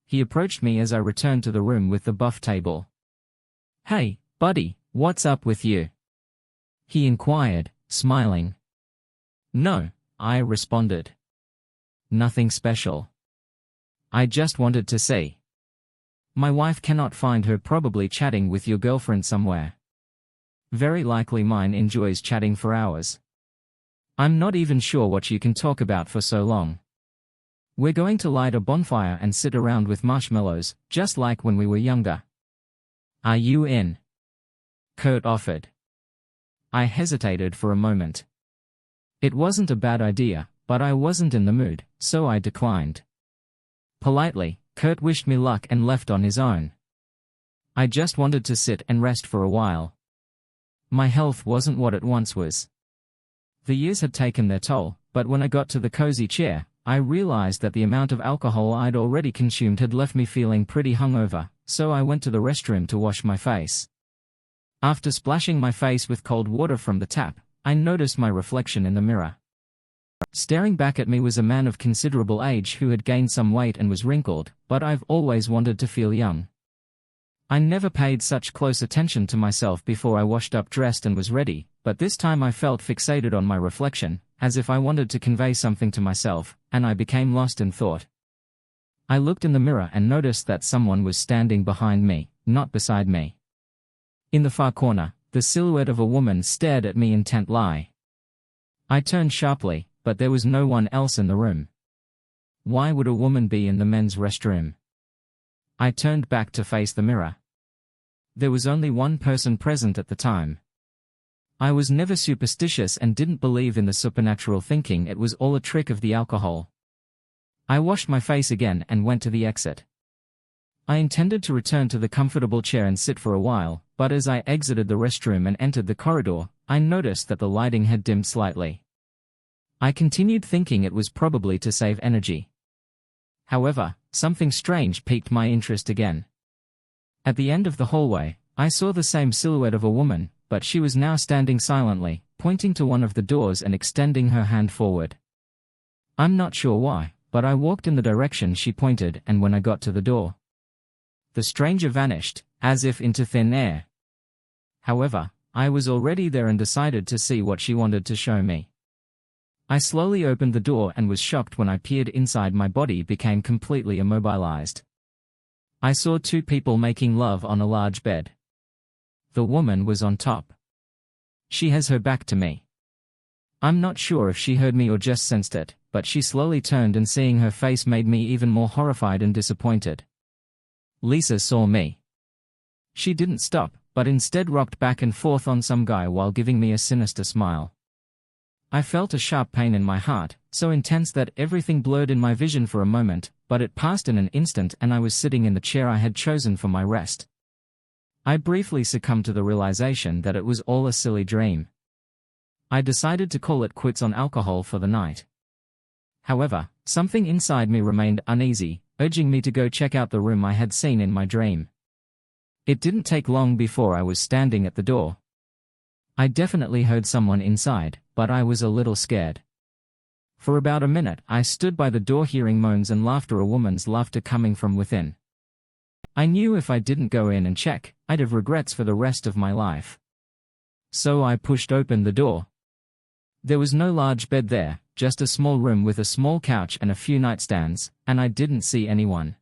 Speaker 1: He approached me as I returned to the room with the buff table. "Hey, buddy, what's up with you?" he inquired, smiling. "No," I responded. "Nothing special. I just wanted to see. My wife cannot find her, probably chatting with your girlfriend somewhere." Very likely mine enjoys chatting for hours. I'm not even sure what you can talk about for so long. We're going to light a bonfire and sit around with marshmallows, just like when we were younger. Are you in? Kurt offered. I hesitated for a moment. It wasn't a bad idea, but I wasn't in the mood, so I declined. Politely, Kurt wished me luck and left on his own. I just wanted to sit and rest for a while. My health wasn't what it once was. The years had taken their toll, but when I got to the cozy chair, I realized that the amount of alcohol I'd already consumed had left me feeling pretty hungover, so I went to the restroom to wash my face. After splashing my face with cold water from the tap, I noticed my reflection in the mirror. Staring back at me was a man of considerable age who had gained some weight and was wrinkled, but I've always wanted to feel young. I never paid such close attention to myself before I washed up, dressed and was ready, but this time I felt fixated on my reflection, as if I wanted to convey something to myself, and I became lost in thought. I looked in the mirror and noticed that someone was standing behind me, not beside me. In the far corner, the silhouette of a woman stared at me intently. I turned sharply, but there was no one else in the room. Why would a woman be in the men's restroom? I turned back to face the mirror. There was only one person present at the time. I was never superstitious and didn't believe in the supernatural, thinking it was all a trick of the alcohol. I washed my face again and went to the exit. I intended to return to the comfortable chair and sit for a while, but as I exited the restroom and entered the corridor, I noticed that the lighting had dimmed slightly. I continued thinking it was probably to save energy. However, something strange piqued my interest again. At the end of the hallway, I saw the same silhouette of a woman, but she was now standing silently, pointing to one of the doors and extending her hand forward. I'm not sure why, but I walked in the direction she pointed, and when I got to the door, the stranger vanished, as if into thin air. However, I was already there and decided to see what she wanted to show me. I slowly opened the door and was shocked when I peered inside. My body became completely immobilized. I saw two people making love on a large bed. The woman was on top. She has her back to me. I'm not sure if she heard me or just sensed it, but she slowly turned, and seeing her face made me even more horrified and disappointed. Lisa saw me. She didn't stop, but instead rocked back and forth on some guy while giving me a sinister smile. I felt a sharp pain in my heart, so intense that everything blurred in my vision for a moment, but it passed in an instant and I was sitting in the chair I had chosen for my rest. I briefly succumbed to the realization that it was all a silly dream. I decided to call it quits on alcohol for the night. However, something inside me remained uneasy, urging me to go check out the room I had seen in my dream. It didn't take long before I was standing at the door. I definitely heard someone inside, but I was a little scared. For about a minute I stood by the door hearing moans and laughter, a woman's laughter coming from within. I knew if I didn't go in and check, I'd have regrets for the rest of my life. So I pushed open the door. There was no large bed there, just a small room with a small couch and a few nightstands, and I didn't see anyone.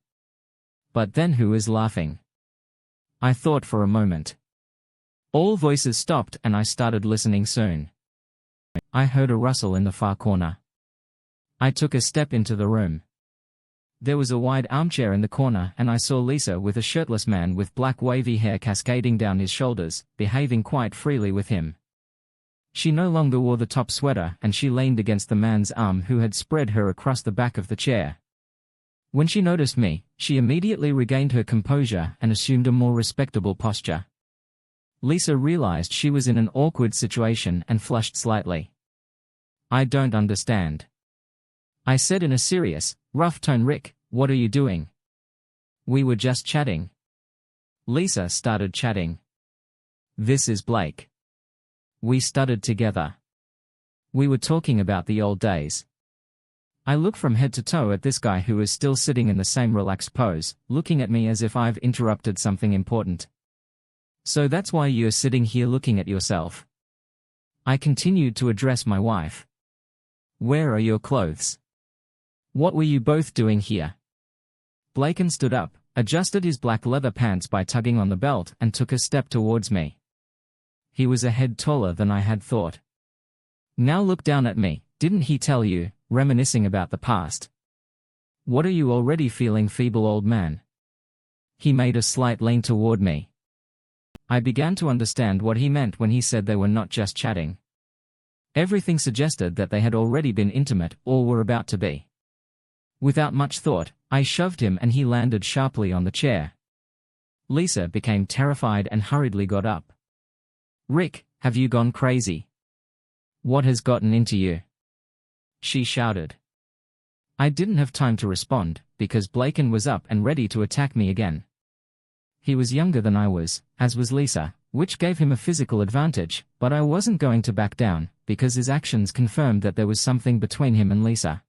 Speaker 1: But then who is laughing? I thought for a moment. All voices stopped and I started listening soon. I heard a rustle in the far corner. I took a step into the room. There was a wide armchair in the corner and I saw Lisa with a shirtless man with black wavy hair cascading down his shoulders, behaving quite freely with him. She no longer wore the top sweater and she leaned against the man's arm who had spread her across the back of the chair. When she noticed me, she immediately regained her composure and assumed a more respectable posture. Lisa realized she was in an awkward situation and flushed slightly. I don't understand. I said in a serious, rough tone. Rick, what are you doing? We were just chatting. Lisa started chatting. This is Blake. We studied together. We were talking about the old days. I look from head to toe at this guy who is still sitting in the same relaxed pose, looking at me as if I've interrupted something important. So that's why you're sitting here looking at yourself. I continued to address my wife. Where are your clothes? What were you both doing here? Blaken stood up, adjusted his black leather pants by tugging on the belt and took a step towards me. He was a head taller than I had thought. Now look down at me, didn't he tell you, reminiscing about the past. What are you already feeling, feeble old man? He made a slight lean toward me. I began to understand what he meant when he said they were not just chatting. Everything suggested that they had already been intimate or were about to be. Without much thought, I shoved him and he landed sharply on the chair. Lisa became terrified and hurriedly got up. "Rick, have you gone crazy? What has gotten into you?" she shouted. I didn't have time to respond, because Blakon was up and ready to attack me again. He was younger than I was, as was Lisa, which gave him a physical advantage, but I wasn't going to back down, because his actions confirmed that there was something between him and Lisa.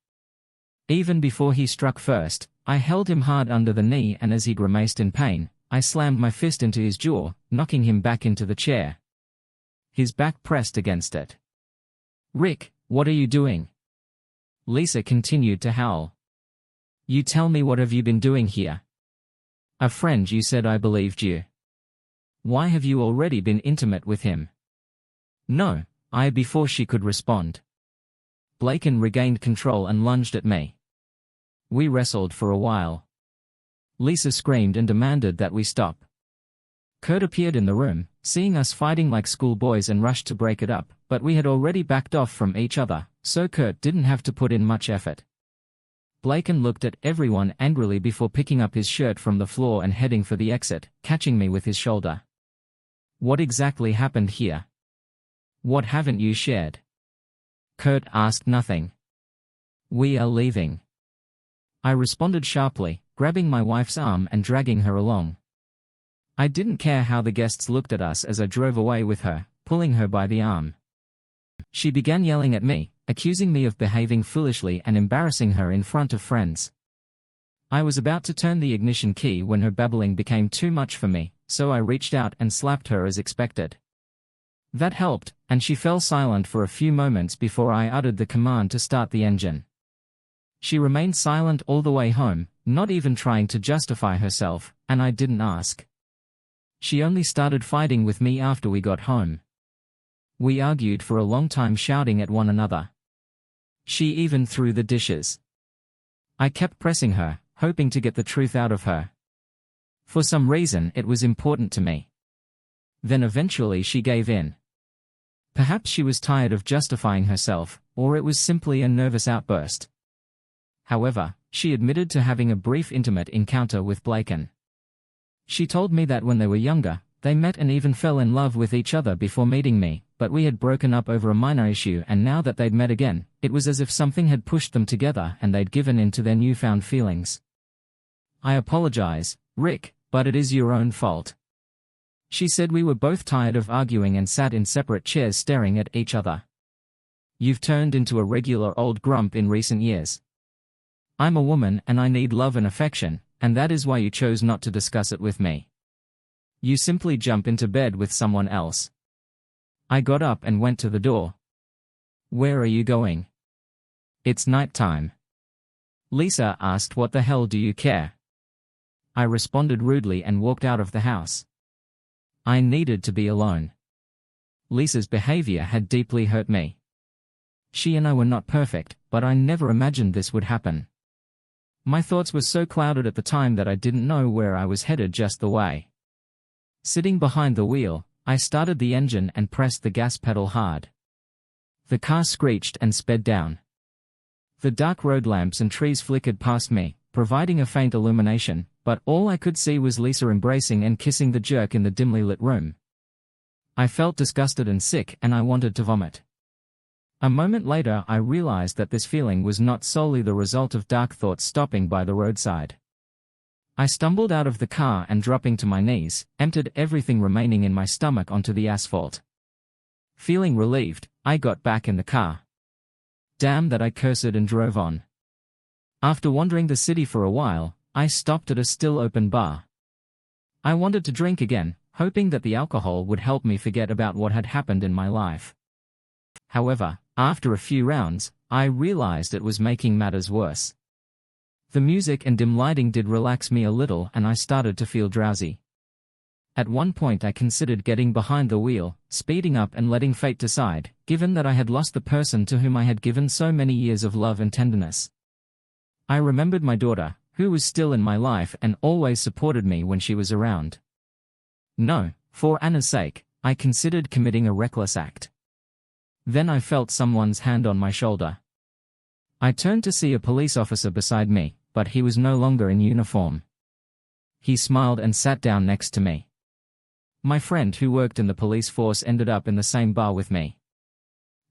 Speaker 1: Even before he struck first, I held him hard under the knee, and as he grimaced in pain, I slammed my fist into his jaw, knocking him back into the chair. His back pressed against it. "Rick, what are you doing?" Lisa continued to howl. "You tell me, what have you been doing here? A friend, you said. I believed you. Why have you already been intimate with him?" "No, before she could respond. Blakon regained control and lunged at me. We wrestled for a while. Lisa screamed and demanded that we stop. Kurt appeared in the room, seeing us fighting like schoolboys, and rushed to break it up, but we had already backed off from each other, so Kurt didn't have to put in much effort. Blakon looked at everyone angrily before picking up his shirt from the floor and heading for the exit, catching me with his shoulder. "What exactly happened here? What haven't you shared?" Kurt asked. "Nothing. We are leaving." I responded sharply, grabbing my wife's arm and dragging her along. I didn't care how the guests looked at us as I drove away with her, pulling her by the arm. She began yelling at me, accusing me of behaving foolishly and embarrassing her in front of friends. I was about to turn the ignition key when her babbling became too much for me, so I reached out and slapped her as expected. That helped, and she fell silent for a few moments before I uttered the command to start the engine. She remained silent all the way home, not even trying to justify herself, and I didn't ask. She only started fighting with me after we got home. We argued for a long time, shouting at one another. She even threw the dishes. I kept pressing her, hoping to get the truth out of her. For some reason it was important to me. Then eventually she gave in. Perhaps she was tired of justifying herself, or it was simply a nervous outburst. However, she admitted to having a brief intimate encounter with Blakon. She told me that when they were younger, they met and even fell in love with each other before meeting me, but we had broken up over a minor issue, and now that they'd met again, it was as if something had pushed them together and they'd given in to their newfound feelings. "I apologize, Rick, but it is your own fault." She said we were both tired of arguing and sat in separate chairs staring at each other. "You've turned into a regular old grump in recent years. I'm a woman and I need love and affection, and that is why you chose not to discuss it with me. You simply jump into bed with someone else." I got up and went to the door. "Where are you going?" "It's night time." Lisa asked, "What the hell do you care?" I responded rudely and walked out of the house. I needed to be alone. Lisa's behavior had deeply hurt me. She and I were not perfect, but I never imagined this would happen. My thoughts were so clouded at the time that I didn't know where I was headed just the way. Sitting behind the wheel, I started the engine and pressed the gas pedal hard. The car screeched and sped down. The dark road lamps and trees flickered past me, providing a faint illumination, but all I could see was Lisa embracing and kissing the jerk in the dimly lit room. I felt disgusted and sick, and I wanted to vomit. A moment later I realized that this feeling was not solely the result of dark thoughts stopping by the roadside. I stumbled out of the car and, dropping to my knees, emptied everything remaining in my stomach onto the asphalt. Feeling relieved, I got back in the car. Damn that, I cursed and drove on. After wandering the city for a while, I stopped at a still-open bar. I wanted to drink again, hoping that the alcohol would help me forget about what had happened in my life. However, after a few rounds, I realized it was making matters worse. The music and dim lighting did relax me a little, and I started to feel drowsy. At one point I considered getting behind the wheel, speeding up and letting fate decide, given that I had lost the person to whom I had given so many years of love and tenderness. I remembered my daughter, who was still in my life and always supported me when she was around. No, for Anna's sake, I considered committing a reckless act. Then I felt someone's hand on my shoulder. I turned to see a police officer beside me, but he was no longer in uniform. He smiled and sat down next to me. My friend who worked in the police force ended up in the same bar with me.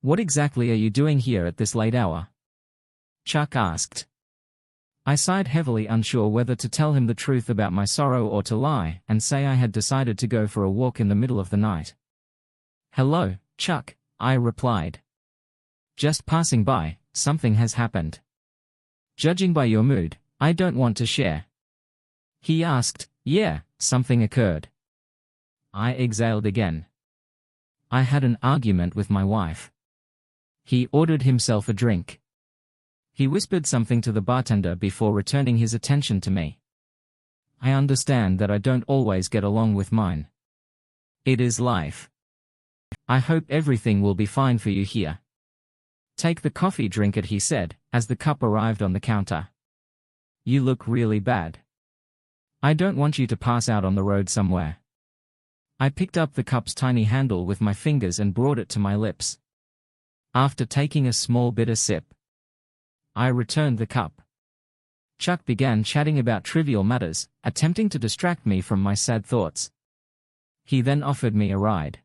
Speaker 1: "What exactly are you doing here at this late hour?" Chuck asked. I sighed heavily, unsure whether to tell him the truth about my sorrow or to lie and say I had decided to go for a walk in the middle of the night. "Hello, Chuck," I replied. "Just passing by, something has happened. Judging by your mood, I don't want to share." He asked, "Yeah, something occurred." I exhaled again. I had an argument with my wife. He ordered himself a drink. He whispered something to the bartender before returning his attention to me. "I understand that I don't always get along with mine. It is life. I hope everything will be fine for you here. Take the coffee, drink it," he said, as the cup arrived on the counter. "You look really bad. I don't want you to pass out on the road somewhere." I picked up the cup's tiny handle with my fingers and brought it to my lips. After taking a small bitter sip, I returned the cup. Chuck began chatting about trivial matters, attempting to distract me from my sad thoughts. He then offered me a ride.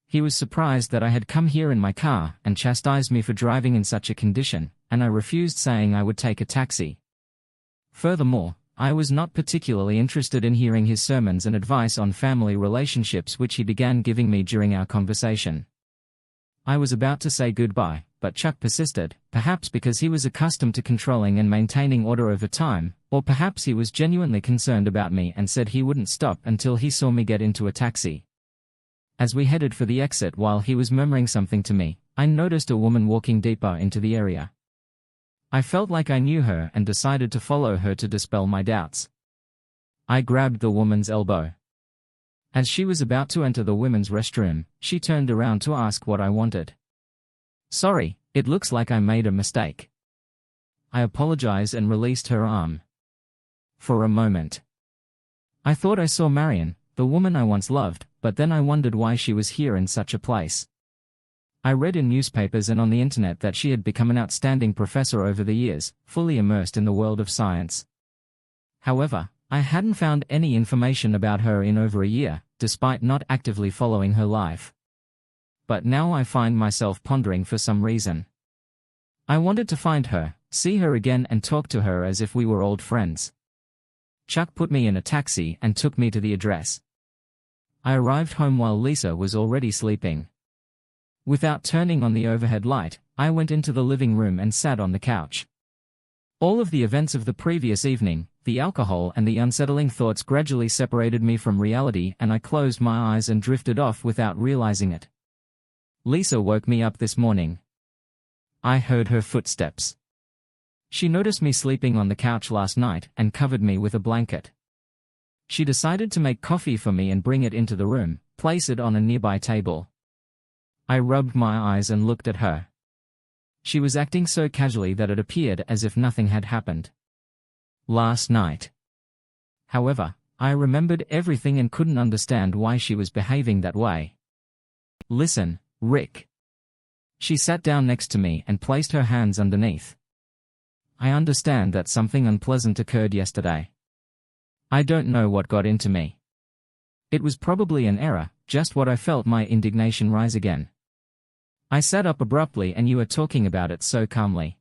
Speaker 1: He was surprised that I had come here in my car and chastised me for driving in such a condition, and I refused, saying I would take a taxi. Furthermore, I was not particularly interested in hearing his sermons and advice on family relationships which he began giving me during our conversation. I was about to say goodbye, but Chuck persisted, perhaps because he was accustomed to controlling and maintaining order over time, or perhaps he was genuinely concerned about me and said he wouldn't stop until he saw me get into a taxi. As we headed for the exit, while he was murmuring something to me, I noticed a woman walking deeper into the area. I felt like I knew her and decided to follow her to dispel my doubts. I grabbed the woman's elbow. As she was about to enter the women's restroom, she turned around to ask what I wanted. "Sorry, it looks like I made a mistake." I apologized and released her arm. For a moment, I thought I saw Marion, the woman I once loved, but then I wondered why she was here in such a place. I read in newspapers and on the internet that she had become an outstanding professor over the years, fully immersed in the world of science. However, I hadn't found any information about her in over a year, despite not actively following her life. But now I find myself pondering for some reason. I wanted to find her, see her again and talk to her as if we were old friends. Chuck put me in a taxi and took me to the address. I arrived home while Lisa was already sleeping. Without turning on the overhead light, I went into the living room and sat on the couch. All of the events of the previous evening, the alcohol and the unsettling thoughts gradually separated me from reality, and I closed my eyes and drifted off without realizing it. Lisa woke me up this morning. I heard her footsteps. She noticed me sleeping on the couch last night and covered me with a blanket. She decided to make coffee for me and bring it into the room, place it on a nearby table. I rubbed my eyes and looked at her. She was acting so casually that it appeared as if nothing had happened last night. However, I remembered everything and couldn't understand why she was behaving that way. "Listen, Rick." She sat down next to me and placed her hands underneath. "I understand that something unpleasant occurred yesterday. I don't know what got into me. It was probably an error, just what I felt my indignation rise again. I sat up abruptly and you were talking about it so calmly.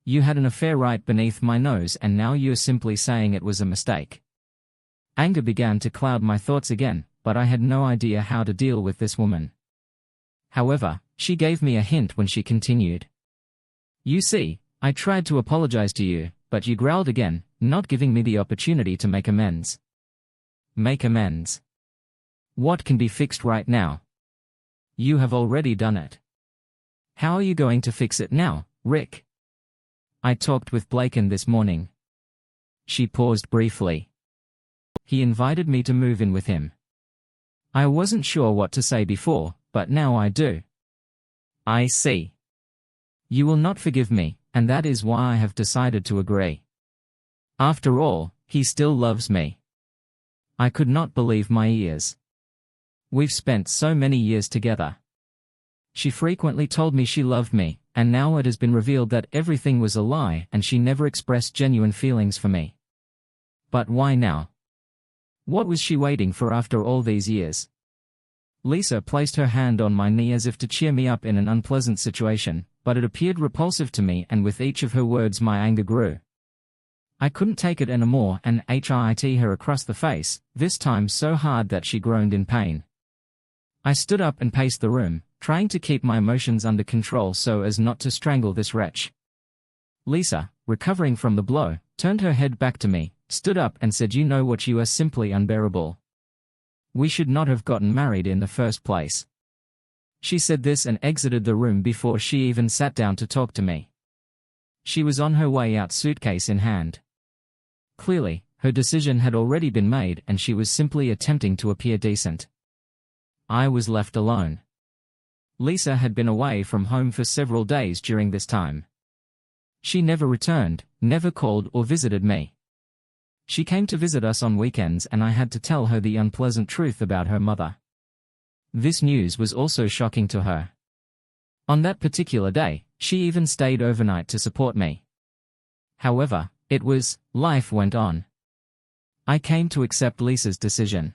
Speaker 1: You had an affair right beneath my nose and now you're simply saying it was a mistake." Anger began to cloud my thoughts again, but I had no idea how to deal with this woman. However, she gave me a hint when she continued. "You see, I tried to apologize to you, but you growled again, not giving me the opportunity to make amends." "Make amends? What can be fixed right now? You have already done it. How are you going to fix it now, Rick?" "I talked with Blaken this morning." She paused briefly. he invited me to move in with him. I wasn't sure what to say before, but now I do. I see. You will not forgive me, and that is why I have decided to agree. After all, he still loves me. I could not believe my ears. We've spent so many years together. She frequently told me she loved me, and now it has been revealed that everything was a lie and she never expressed genuine feelings for me. But why now? What was she waiting for after all these years? Lisa placed her hand on my knee as if to cheer me up in an unpleasant situation, but it appeared repulsive to me, and with each of her words my anger grew. I couldn't take it anymore and hit her across the face, this time so hard that she groaned in pain. I stood up and paced the room, trying to keep my emotions under control so as not to strangle this wretch. Lisa, recovering from the blow, turned her head back to me, stood up and said, "You know what, you are simply unbearable. We should not have gotten married in the first place." She said this and exited the room before she even sat down to talk to me. She was on her way out, suitcase in hand. Clearly, her decision had already been made and she was simply attempting to appear decent. I was left alone. Lisa had been away from home for several days during this time. She never returned, never called or visited me. She came to visit us on weekends and I had to tell her the unpleasant truth about her mother. This news was also shocking to her. On that particular day, she even stayed overnight to support me. However, life went on. I came to accept Lisa's decision.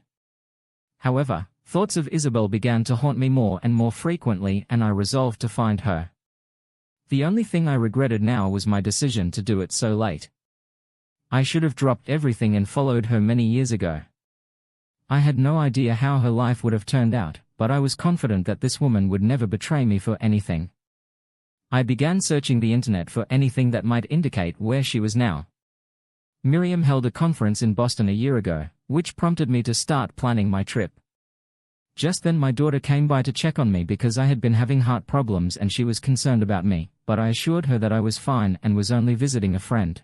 Speaker 1: However, thoughts of Isabel began to haunt me more and more frequently, and I resolved to find her. The only thing I regretted now was my decision to do it so late. I should have dropped everything and followed her many years ago. I had no idea how her life would have turned out, but I was confident that this woman would never betray me for anything. I began searching the internet for anything that might indicate where she was now. Miriam held a conference in Boston a year ago, which prompted me to start planning my trip. Just then my daughter came by to check on me because I had been having heart problems and she was concerned about me, but I assured her that I was fine and was only visiting a friend.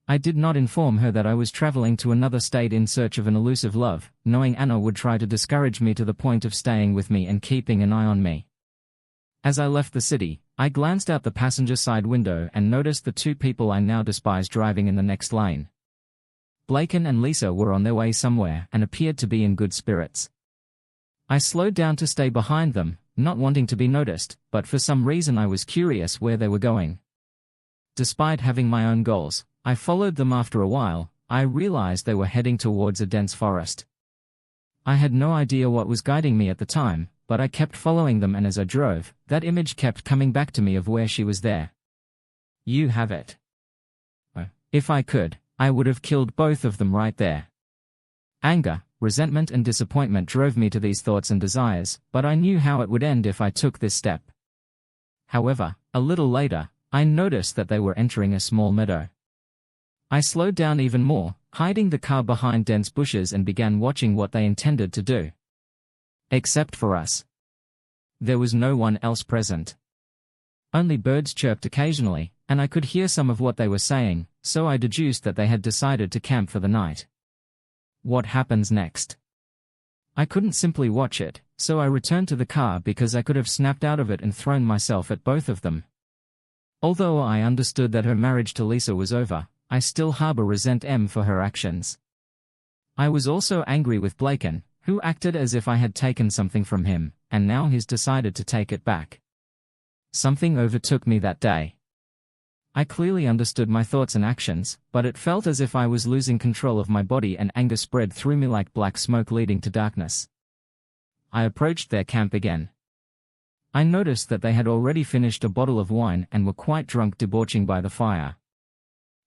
Speaker 1: I did not inform her that I was traveling to another state in search of an elusive love, knowing Anna would try to discourage me to the point of staying with me and keeping an eye on me. As I left the city, I glanced out the passenger side window and noticed the two people I now despise driving in the next lane. Blaiken and Lisa were on their way somewhere and appeared to be in good spirits. I slowed down to stay behind them, not wanting to be noticed, but for some reason I was curious where they were going. Despite having my own goals, I followed them. After a while, I realized they were heading towards a dense forest. I had no idea what was guiding me at the time, but I kept following them, and as I drove, that image kept coming back to me of where she was there. You have it. If I could, I would have killed both of them right there. Anger, resentment and disappointment drove me to these thoughts and desires, but I knew how it would end if I took this step. However, a little later, I noticed that they were entering a small meadow. I slowed down even more, hiding the car behind dense bushes, and began watching what they intended to do. Except for us. There was no one else present. Only birds chirped occasionally, and I could hear some of what they were saying, so I deduced that they had decided to camp for the night. What happens next? I couldn't simply watch it, so I returned to the car because I could have snapped out of it and thrown myself at both of them. Although I understood that her marriage to Lisa was over, I still harbor resentment for her actions. I was also angry with Blaiken, who acted as if I had taken something from him, and now he's decided to take it back. Something overtook me that day. I clearly understood my thoughts and actions, but it felt as if I was losing control of my body, and anger spread through me like black smoke leading to darkness. I approached their camp again. I noticed that they had already finished a bottle of wine and were quite drunk, debauching by the fire.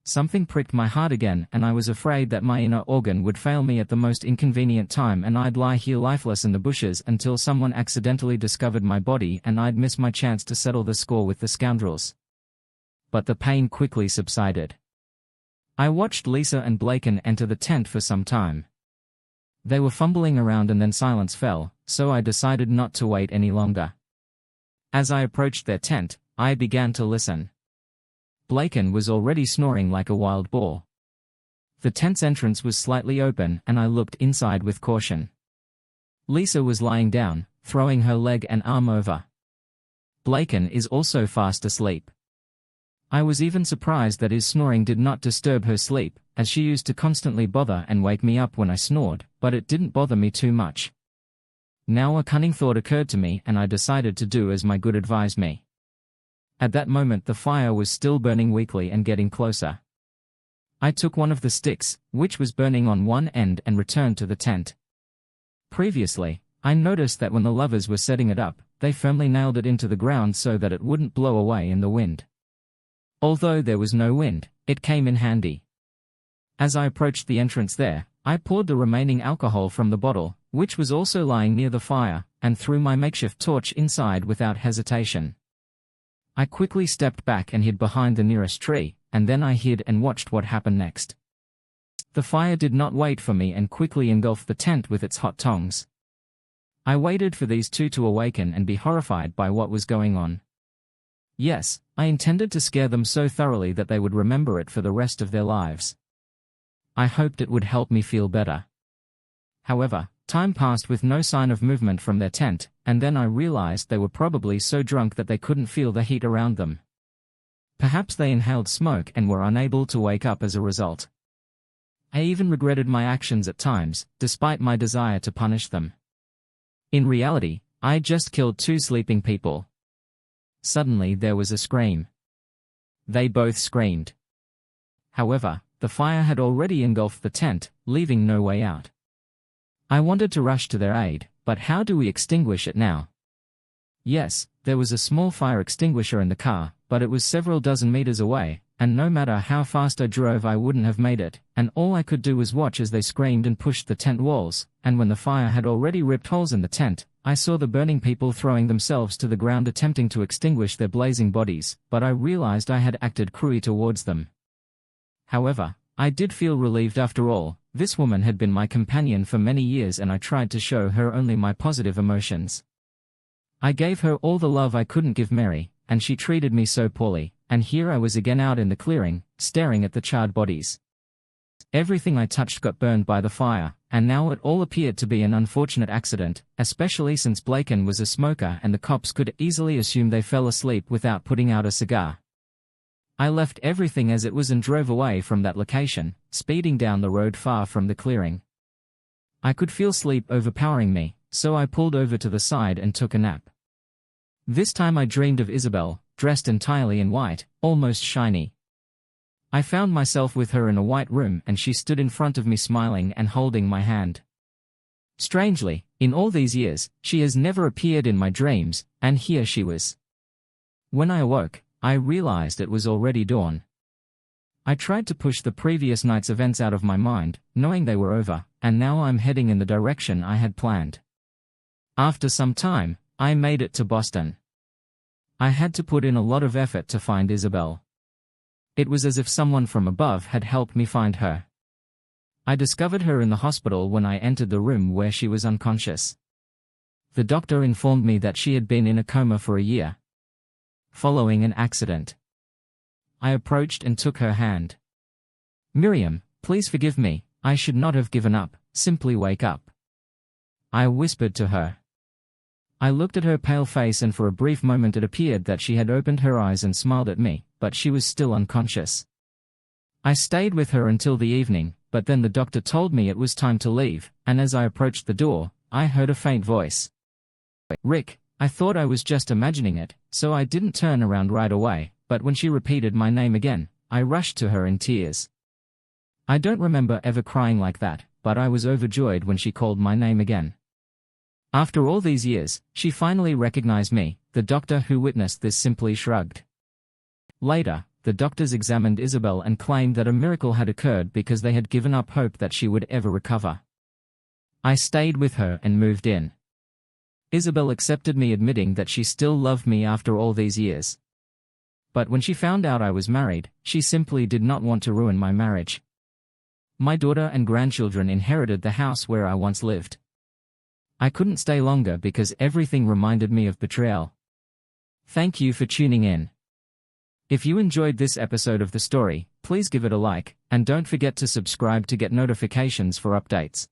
Speaker 1: Something pricked my heart again, and I was afraid that my inner organ would fail me at the most inconvenient time, and I'd lie here lifeless in the bushes until someone accidentally discovered my body, and I'd miss my chance to settle the score with the scoundrels. But the pain quickly subsided. I watched Lisa and Blaiken enter the tent for some time. They were fumbling around and then silence fell, so I decided not to wait any longer. As I approached their tent, I began to listen. Blaiken was already snoring like a wild boar. The tent's entrance was slightly open and I looked inside with caution. Lisa was lying down, throwing her leg and arm over. Blakon is also fast asleep. I was even surprised that his snoring did not disturb her sleep, as she used to constantly bother and wake me up when I snored, but it didn't bother me too much. Now a cunning thought occurred to me and I decided to do as my good advised me. At that moment the fire was still burning weakly and getting closer. I took one of the sticks, which was burning on one end, and returned to the tent. Previously, I noticed that when the lovers were setting it up, they firmly nailed it into the ground so that it wouldn't blow away in the wind. Although there was no wind, it came in handy. As I approached the entrance there, I poured the remaining alcohol from the bottle, which was also lying near the fire, and threw my makeshift torch inside without hesitation. I quickly stepped back and hid behind the nearest tree, and then I hid and watched what happened next. The fire did not wait for me and quickly engulfed the tent with its hot tongs. I waited for these two to awaken and be horrified by what was going on. Yes, I intended to scare them so thoroughly that they would remember it for the rest of their lives. I hoped it would help me feel better. However, time passed with no sign of movement from their tent, and then I realized they were probably so drunk that they couldn't feel the heat around them. Perhaps they inhaled smoke and were unable to wake up as a result. I even regretted my actions at times, despite my desire to punish them. In reality, I just killed two sleeping people. Suddenly there was a scream. They both screamed. However, the fire had already engulfed the tent, leaving no way out. I wanted to rush to their aid, but how do we extinguish it now? Yes, there was a small fire extinguisher in the car, but it was several dozen meters away, and no matter how fast I drove I wouldn't have made it, and all I could do was watch as they screamed and pushed the tent walls, and when the fire had already ripped holes in the tent, I saw the burning people throwing themselves to the ground attempting to extinguish their blazing bodies, but I realized I had acted cruelly towards them. However, I did feel relieved after all. This woman had been my companion for many years and I tried to show her only my positive emotions. I gave her all the love I couldn't give Mary, and she treated me so poorly, and here I was again out in the clearing, staring at the charred bodies. Everything I touched got burned by the fire, and now it all appeared to be an unfortunate accident, especially since Blakon was a smoker and the cops could easily assume they fell asleep without putting out a cigar. I left everything as it was and drove away from that location, speeding down the road far from the clearing. I could feel sleep overpowering me, so I pulled over to the side and took a nap. This time I dreamed of Isabel, dressed entirely in white, almost shiny. I found myself with her in a white room and she stood in front of me smiling and holding my hand. Strangely, in all these years, she has never appeared in my dreams, and here she was. When I awoke, I realized it was already dawn. I tried to push the previous night's events out of my mind, knowing they were over, and now I'm heading in the direction I had planned. After some time, I made it to Boston. I had to put in a lot of effort to find Isabel. It was as if someone from above had helped me find her. I discovered her in the hospital when I entered the room where she was unconscious. The doctor informed me that she had been in a coma for a year, following an accident. I approached and took her hand. "Miriam, please forgive me, I should not have given up, simply wake up," I whispered to her. I looked at her pale face and for a brief moment it appeared that she had opened her eyes and smiled at me, but she was still unconscious. I stayed with her until the evening, but then the doctor told me it was time to leave, and as I approached the door, I heard a faint voice. "Rick." I thought I was just imagining it, so I didn't turn around right away, but when she repeated my name again, I rushed to her in tears. I don't remember ever crying like that, but I was overjoyed when she called my name again. After all these years, she finally recognized me. The doctor who witnessed this simply shrugged. Later, the doctors examined Isabel and claimed that a miracle had occurred because they had given up hope that she would ever recover. I stayed with her and moved in. Isabel accepted me, admitting that she still loved me after all these years. But when she found out I was married, she simply did not want to ruin my marriage. My daughter and grandchildren inherited the house where I once lived. I couldn't stay longer because everything reminded me of betrayal. Thank you for tuning in. If you enjoyed this episode of the story, please give it a like, and don't forget to subscribe to get notifications for updates.